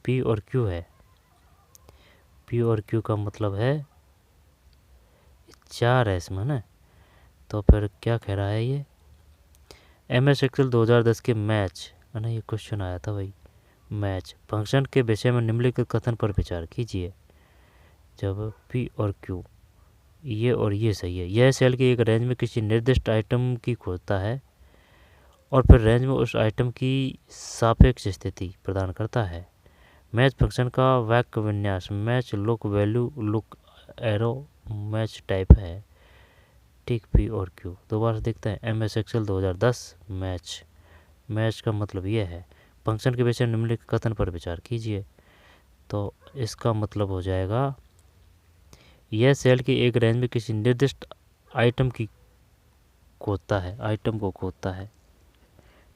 P और Q है, P और Q का मतलब है 4 है इसमें ना। तो फिर क्या कह रहा है ये, MS एक्सेल 2010 के मैच है ना, ये क्वेश्चन आया था भाई, मैच फंक्शन के विषय में निम्नलिखित कथन पर विचार कीजिए। जब P और Q ये और ये सही है, यह सेल की एक रेंज में किसी निर्दिष्ट आइटम की खोजता है और फिर रेंज में उस आइटम की सापेक्ष स्थिति प्रदान करता है। मैच फंक्शन का वाक्य विन्यास match look value look arrow match type है, ठीक। P और Q दोबारा से देखते हैं, MS एक्सेल 2010 मैच का मतलब ये है, फंक्शन के विषय निम्नलिखित कथन पर विचार कीजिए। तो इसका मतलब हो जाएगा, यह सेल की एक रेंज में किसी निर्दिष्ट आइटम की खोजता है, आइटम को खोजता है,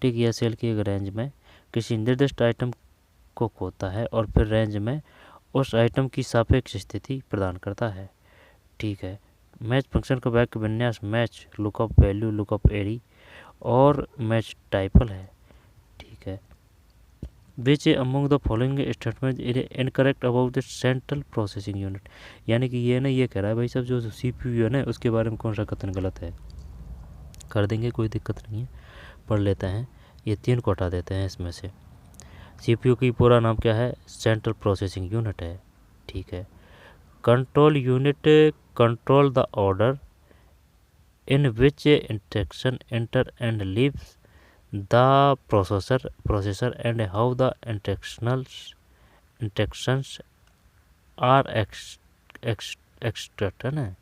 ठीक। यह सेल की एक रेंज में किसी निर्दिष्ट आइटम को खोजता है और फिर रेंज में उस आइटम की सापेक्ष स्थिति प्रदान करता है, ठीक है। मैच फंक्शन का वाक्य विन्यास मैच लुकअप वैल्यू लुकअप एरी और मैच टाइपल है, ठीक है। Which among the following statement is incorrect about the central processing unit, यानी कि ये ना ये कह रहा है भाई सब जो CPU है ना उसके बारे में कौन सा कथन गलत है। कर देंगे, कोई दिक्कत नहीं है, पढ़ लेते हैं। ये 3 को हटा देते हैं इसमें से। CPU की पूरा नाम क्या है, सेंट्रल प्रोसेसिंग यूनिट है, ठीक है। Control unit control the order in which instruction enter and leaves the processor and how the instructions are extracted है।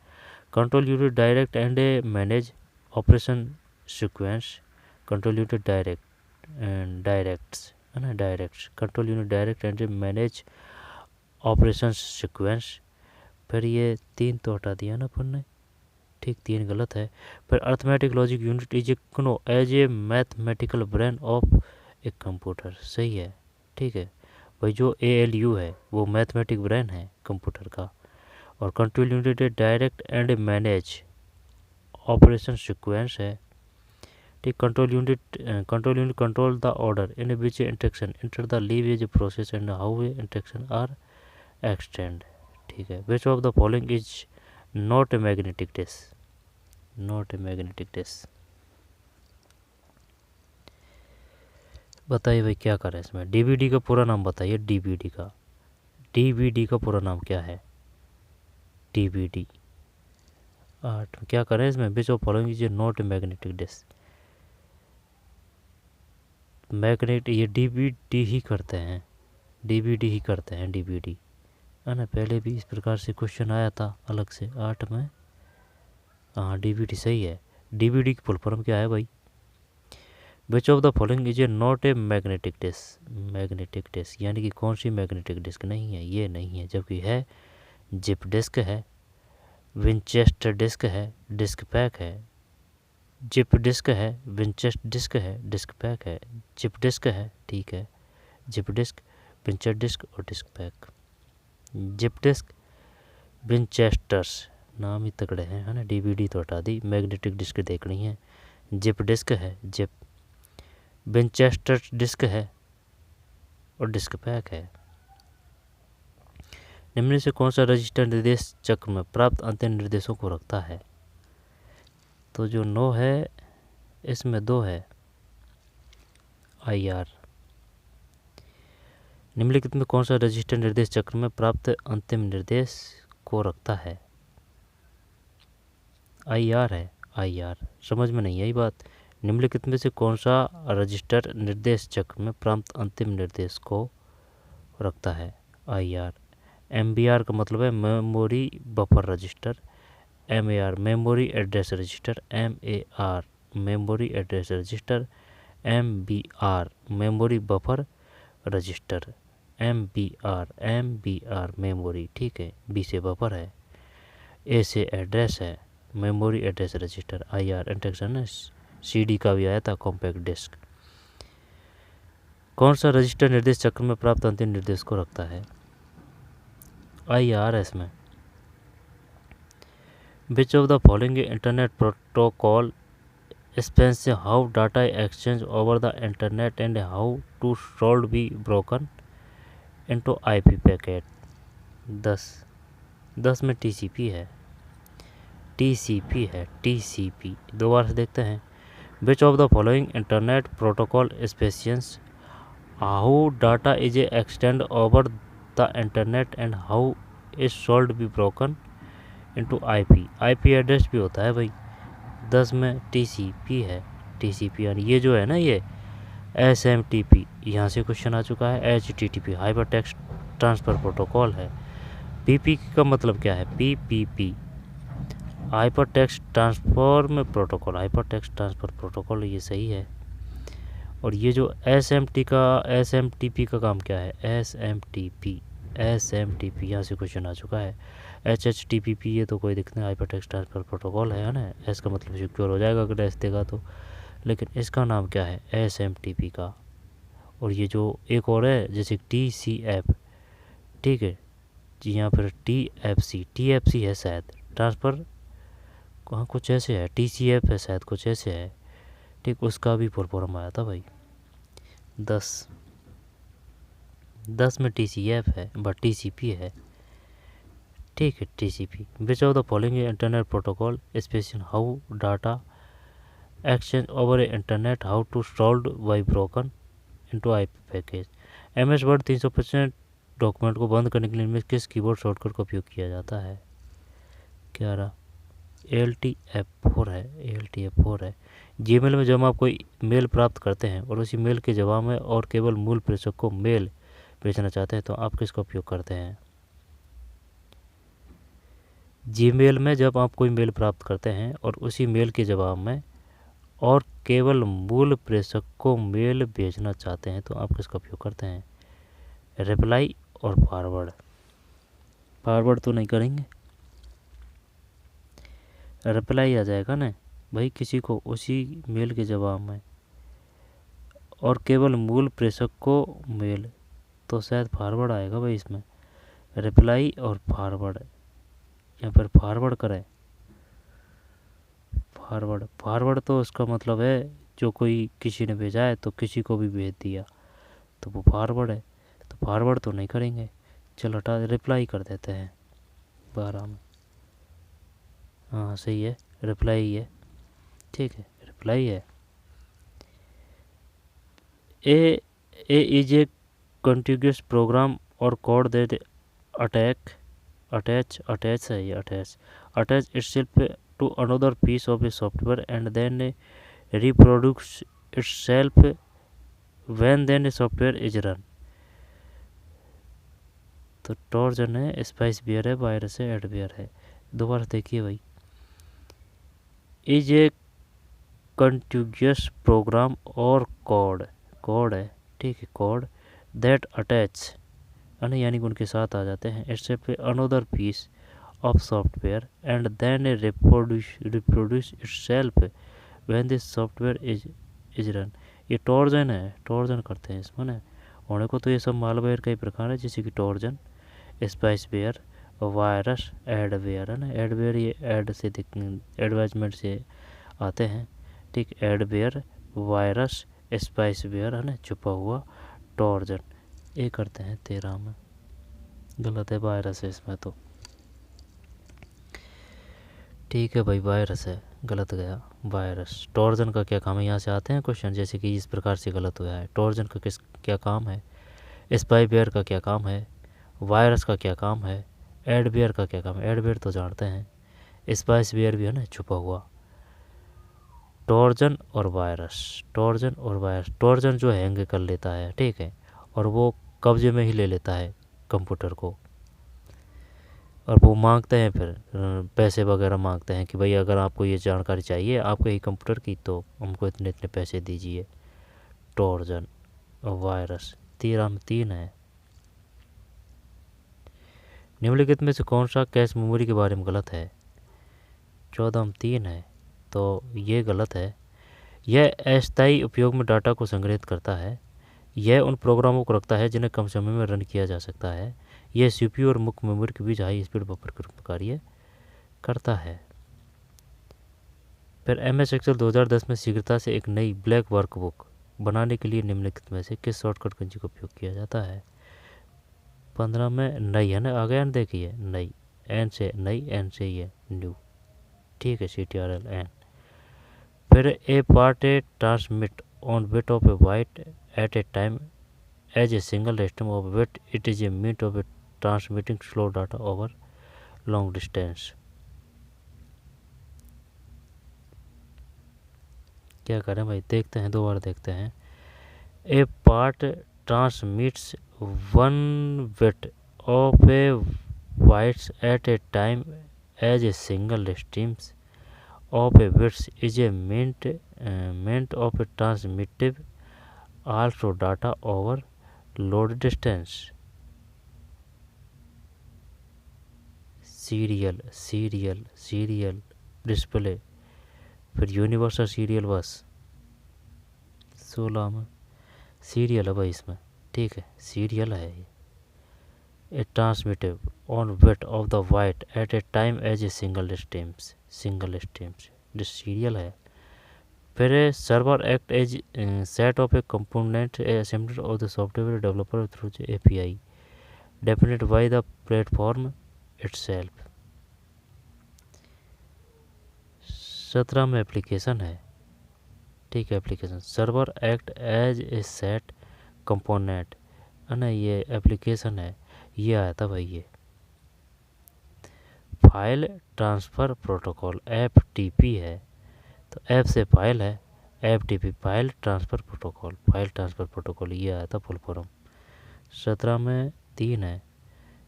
Control unit direct and manage operation sequence, control unit directs है ना, direct, control unit direct and manage operation sequence. फिर ये 3 तो हटा दिया ना अपन ने, ठीक, 3 गलत है। फिर arithmetic logic unit is as a mathematical brain of a computer, सही है, ठीक है भाई। जो ALU है वो मैथमेटिक ब्रेन है कंप्यूटर का। और control unit direct and manage operation sequence है, ठीक। Control unit control the order in which instruction inter the leave process and how instruction are extend, ठीक है। Which of the following is not a magnetic disk, not a magnetic disk. बताइए भाई क्या करें इसमें। DVD का पूरा नाम बताइए, DVD का पूरा नाम क्या है, DVD। 8 क्या करें इसमें, which of following is not a magnetic disc. Magnet ये DVD ही करते हैं, DVD ही करते हैं, DVD, है ना। पहले भी इस प्रकार से क्वेश्चन आया था अलग से 8 में। हाँ DVD सही है। DVD की फुल फॉर्म क्या है भाई। Which of the following is a not a magnetic disc, magnetic disk यानी कि कौन सी मैग्नेटिक डिस्क नहीं है, ये नहीं है, जबकि है जिप डिस्क है, विंचेस्टर डिस्क है, डिस्क पैक है। जिप डिस्क है, विंचेस्टर डिस्क है, डिस्क पैक है, जिप डिस्क है, ठीक है, जिप डिस्क, विंचेस्टर डिस्क और डिस्क पैक। जिप डिस्क, विंचेस्टर्स नाम ही तगड़े हैं, है ना। DVD तो हटा दी, मैग्नेटिक डिस्क देखनी है। जिप डिस्क है, जिप, विंचेस्टर डिस्क है और डिस्क पैक है। निम्न से कौन सा रजिस्टर निर्देश चक्र में प्राप्त अंतिम निर्देशों को रखता है। तो जो 9 है इसमें 2 है, IR। निम्नलिखित में कौन सा रजिस्टर निर्देश चक्र में प्राप्त अंतिम निर्देश को रखता है। IR है, IR। समझ में नहीं आई बात। निम्नलिखित में से कौन सा रजिस्टर निर्देश चक्र में प्राप्त अंतिम निर्देश को रखता है, IR। MBR का मतलब है memory buffer register, MAR memory address register, MAR memory address register, MBR memory buffer register, MBR memory, ठीक है। B से बफर है, A से एड्रेस है, memory address register. IR instruction है, CD का भी आया था, कॉम्पैक्ट डिस्क। कौन सा रजिस्टर निर्देश चक्र में प्राप्त अंतिम निर्देश को रखता है, IR है इसमें। Which of the following internet protocol spaces how data exchange over the internet and how to should be broken into IP packet. 10 में TCP है, TCP। दोबारा से देखते हैं। Which of the following internet protocol species how data is extend over the internet and how is should be broken into IP address भी होता है भाई। 10 में TCP है, TCP यानी ये जो है ना, ये SMTP, यहाँ से क्वेश्चन आ चुका है। HTTP hyper text transfer protocol है। PP का मतलब क्या है, PPP hyper text transform protocol, hyper text transfer protocol, ये सही है। और ये जो SMTP का काम क्या है, SMTP यहाँ से क्वेश्चन आ चुका है। HTTP ये तो कोई दिक्कत नहीं, हाइपर टेक्स्ट ट्रांसफ़र प्रोटोकॉल है ना। S का मतलब सिक्योर हो जाएगा अगर S देगा तो, लेकिन इसका नाम क्या है, SMTP का। और ये जो एक और है जैसे TCF, ठीक है जी, यहाँ पर TFC है शायद, ट्रांसफ़र कहाँ कुछ ऐसे है, TCF है शायद, कुछ ऐसे है, ठीक। उसका भी फुल फॉर्म आया था भाई। 10 में TCF है बट TCP है, ठीक है, TCP। Which of the following internet protocol specific how data exchange over internet how to solve by broken into IP package. MS Word 300% document को बंद करने के लिए किस कीबोर्ड शॉर्टकट का उपयोग किया जाता है। 11 ALT-F4 है। जीमेल में जब आप कोई मेल प्राप्त करते हैं और उसी मेल के जवाब में और केवल मूल प्रेषक को मेल भेजना चाहते हैं तो आप किसका उपयोग करते हैं। जीमेल में जब आप कोई मेल प्राप्त करते हैं और उसी मेल के जवाब में और केवल मूल प्रेषक को मेल भेजना चाहते हैं तो आप किसका उपयोग करते हैं? रिप्लाई और फॉरवर्ड। फॉरवर्ड तो नहीं करेंगे, रिप्लाई आ जाएगा ना भाई किसी को उसी मेल के जवाब में। और केवल मूल प्रेषक को मेल, तो शायद फॉरवर्ड आएगा भाई इसमें। रिप्लाई और फॉरवर्ड, यहाँ पर फॉरवर्ड करें। फॉरवर्ड तो उसका मतलब है जो कोई किसी ने भेजा है तो किसी को भी भेज दिया, तो वो फॉरवर्ड है। तो फॉरवर्ड तो नहीं करेंगे, चलो हटा, रिप्लाई कर देते हैं 12 में। हाँ सही है, रिप्लाई ही है, ठीक है, रिप्लाई है। ए इज ए कंटिन्यूस प्रोग्राम और code that attach itself to another piece of a software and then reproduce itself when then software is run। तो ट्रोजन है, स्पाइस बियर है, वायरस है, एडवेयर है। दोबारा देखिए भाई, इज ए कंटिन्यूस प्रोग्राम और कोड है, ठीक है, कोड दैट अटैच यानी उनके साथ आ जाते हैं इससे पे another piece of software and then reproduce itself when this software is run. ये टॉर्जन है, टॉर्जन करते हैं इसमें ना। होने को तो ये सब मालवेयर का ही प्रकार है, जैसे कि टॉर्जन, स्पाइसवेयर, वायरस, एडवेयर है ना। एडवेयर ये एड से एडवर्टाइजमेंट से आते हैं, ठीक। एडवेयर, वायरस, स्पाइसवेयर है ना, छुपा हुआ, टॉर्जन। ये करते हैं 13 में, गलत है, वायरस है इसमें तो, ठीक है भाई, वायरस है, गलत गया वायरस। टॉर्जन का क्या काम है, यहाँ से आते हैं क्वेश्चन, जैसे कि इस प्रकार से गलत हुआ है। टॉर्जन का क्या काम है, स्पाईवेयर का क्या काम है, वायरस का क्या काम है, एडवेयर का क्या काम है। एडवेयर तो जानते हैं, स्पाइसवेयर भी है ना, छुपा हुआ। टॉर्जन और वायरस, टॉर्जन जो हैंग कर लेता है, ठीक है, और वो कब्जे में ही ले लेता है कंप्यूटर को, और वो मांगते हैं फिर पैसे वगैरह मांगते हैं कि भाई अगर आपको ये जानकारी चाहिए आपके ही कंप्यूटर की तो हमको इतने इतने पैसे दीजिए। टॉर्जन और वायरस 13 में 3 है। निम्नलिखित में से कौन सा कैश मेमोरी के बारे में गलत है? 14 में 3 है, तो ये गलत है। यह अस्थायी उपयोग में डाटा को संग्रहित करता है। यह उन प्रोग्रामों को रखता है जिन्हें कम समय में रन किया जा सकता है। यह सीपीयू और मुख्य मेमोरी के बीच हाई स्पीड बफर के रूप में कार्य करता है। फिर MS एक्सेल 2010 में शीघ्रता से एक नई ब्लैक वर्कबुक बनाने के लिए निम्नलिखित में से किस शॉर्टकट कुंजी का उपयोग किया जाता है? 15 में नई है ना, आ गया ना, देखिए नई, एन से नई, एन से ये न्यू, ठीक है, CTRL N। फिर a part a transmit one bit of a byte at a time as a single stream of bit, it is a means of transmitting slow data over long distance। क्या करें भाई, देखते हैं, 2 बार देखते हैं। ए part transmits 1 bit of a bytes at a time as a single stream of a bits is a meant of a transmittive also data over load distance। Serial display, फिर universal serial बस 16 में serial है भाई इसमें, ठीक है, serial है ये। A transmitive one bit of the byte at a time as a single streams serial है। फिर server act as set of a component assembly of the software developer through API definite by the platform itself. 17 में application है, ठीक है, application server act as a set component है ना, ये application है, ये आया था भाई। ये फाइल ट्रांसफ़र प्रोटोकॉल FTP है, तो F से फाइल है, FTP फाइल ट्रांसफ़र प्रोटोकॉल, ये आया था फुल फॉर्म। 17 में 3 है,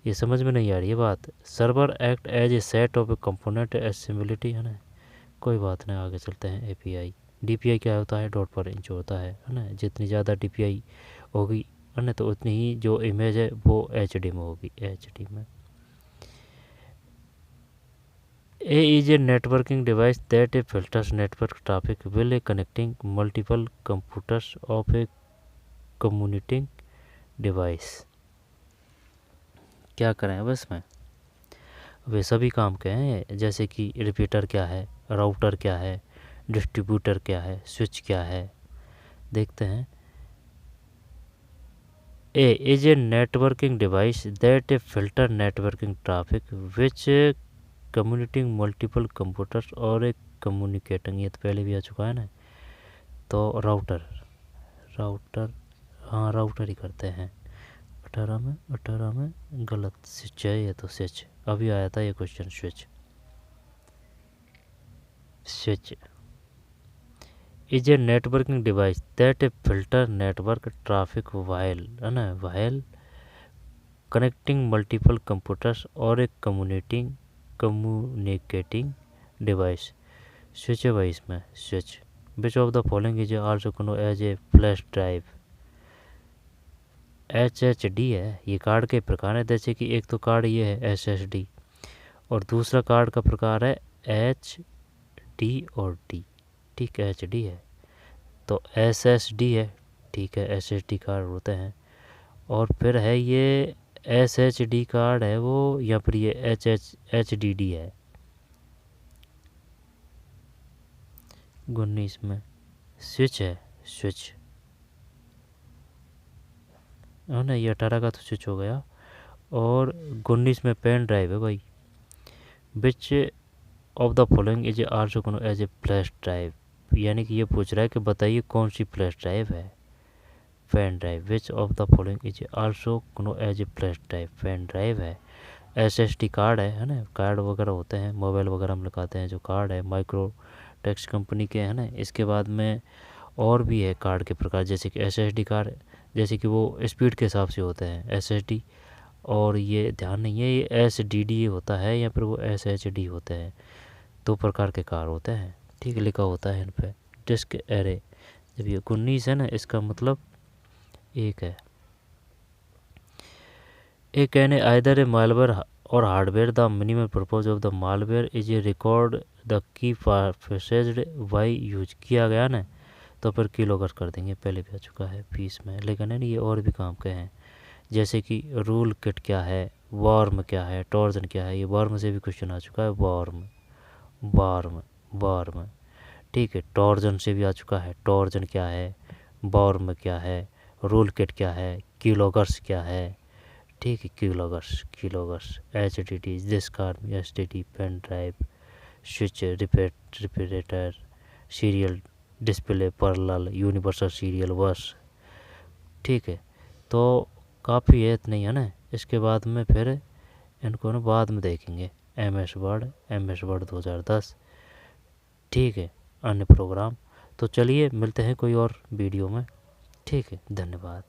ये समझ में नहीं आ रही है बात। Server act as a set of a component assembly है ना, कोई बात नहीं, आगे चलते हैं। API DPI क्या होता है, डॉट पर इंच होता है ना। जितनी ज़्यादा DPI होगी है ना, तो उतनी ही जो इमेज है वो HD में होगी, HD में। A is a networking device that filters network traffic while connecting multiple computers of a communicating device। क्या करें अब इसमें, वे सभी काम के हैं, जैसे कि रिपीटर क्या है, राउटर क्या है, डिस्ट्रीब्यूटर क्या है, स्विच क्या है, देखते हैं। A is a networking device that filter networking traffic which communicating multiple computers और एक communicating, ये तो पहले भी आ चुका है ना। तो राउटर, हाँ राउटर ही करते हैं। 18 में गलत, स्विच है ये, तो स्विच अभी आया था ये question. Switch is a networking device that filter network traffic while है ना, वाइल कनेक्टिंग मल्टीपल कंप्यूटर्स और एक कम्युनिकेटिंग डिवाइस। स्विच है भाई इसमें, switch. Which of the following is also know as a flash drive. HHD है, ये card के प्रकार है, जैसे कि एक तो कार्ड ये है SSD और दूसरा कार्ड का प्रकार है HD और D। ठीक है, HD है तो SSD है, ठीक है, SSD कार्ड होते हैं। और फिर है ये SHD कार्ड है वो, या फिर ये HDD है। 19 में स्विच है, स्विच है ना, ये 18 का तो स्विच हो गया। और 19 में पेन ड्राइव है भाई। Which of the following is also know as a flash drive, यानी कि ये पूछ रहा है कि बताइए कौन सी फ्लैश ड्राइव है। Pen drive, which of the following is also know as a flash drive, pen drive है। SSD कार्ड है ना, कार्ड वगैरह होते हैं, मोबाइल वगैरह में लगाते हैं जो कार्ड है, माइक्रोटेक्स कंपनी के है ना। इसके बाद में और भी है कार्ड के प्रकार, जैसे कि SSD कार्ड, जैसे कि वो स्पीड के हिसाब से होते हैं SSD, और ये ध्यान नहीं है ये SDD होता है या फिर वो SHD होते हैं। 2 प्रकार के कार्ड होते हैं, ठीक है, लिखा होता है इन पे। डिस्क एरे, जब ये 19 है ना, इसका मतलब एक है। एक कहने either a malware or hardware, the minimum purpose of the malware is a record the key forced Y use किया गया ना, तो फिर किलोगर कर देंगे, पहले भी आ चुका है 20 में। लेकिन है ना, ये और भी काम के हैं, जैसे कि रूल किट क्या है, वॉर्म क्या है, टॉर्जन क्या है। ये वॉर्म से भी क्वेश्चन आ चुका है, वॉर्म वॉर्म वॉर्म, ठीक है। टॉर्जन से भी आ चुका है, टॉर्जन क्या है, वॉर्म क्या है, रूल किट क्या है, किलोगर्स क्या है, ठीक है। Keyloggers HDD this card, STD pen drive, switch, repeater, serial display, parallel, universal serial bus, ठीक है। तो काफ़ी है, इतनी है ना। इसके बाद में फिर इनको ना बाद में देखेंगे, MS वर्ड 2010, ठीक है, अन्य प्रोग्राम। तो चलिए मिलते हैं कोई और वीडियो में, ठीक है, धन्यवाद।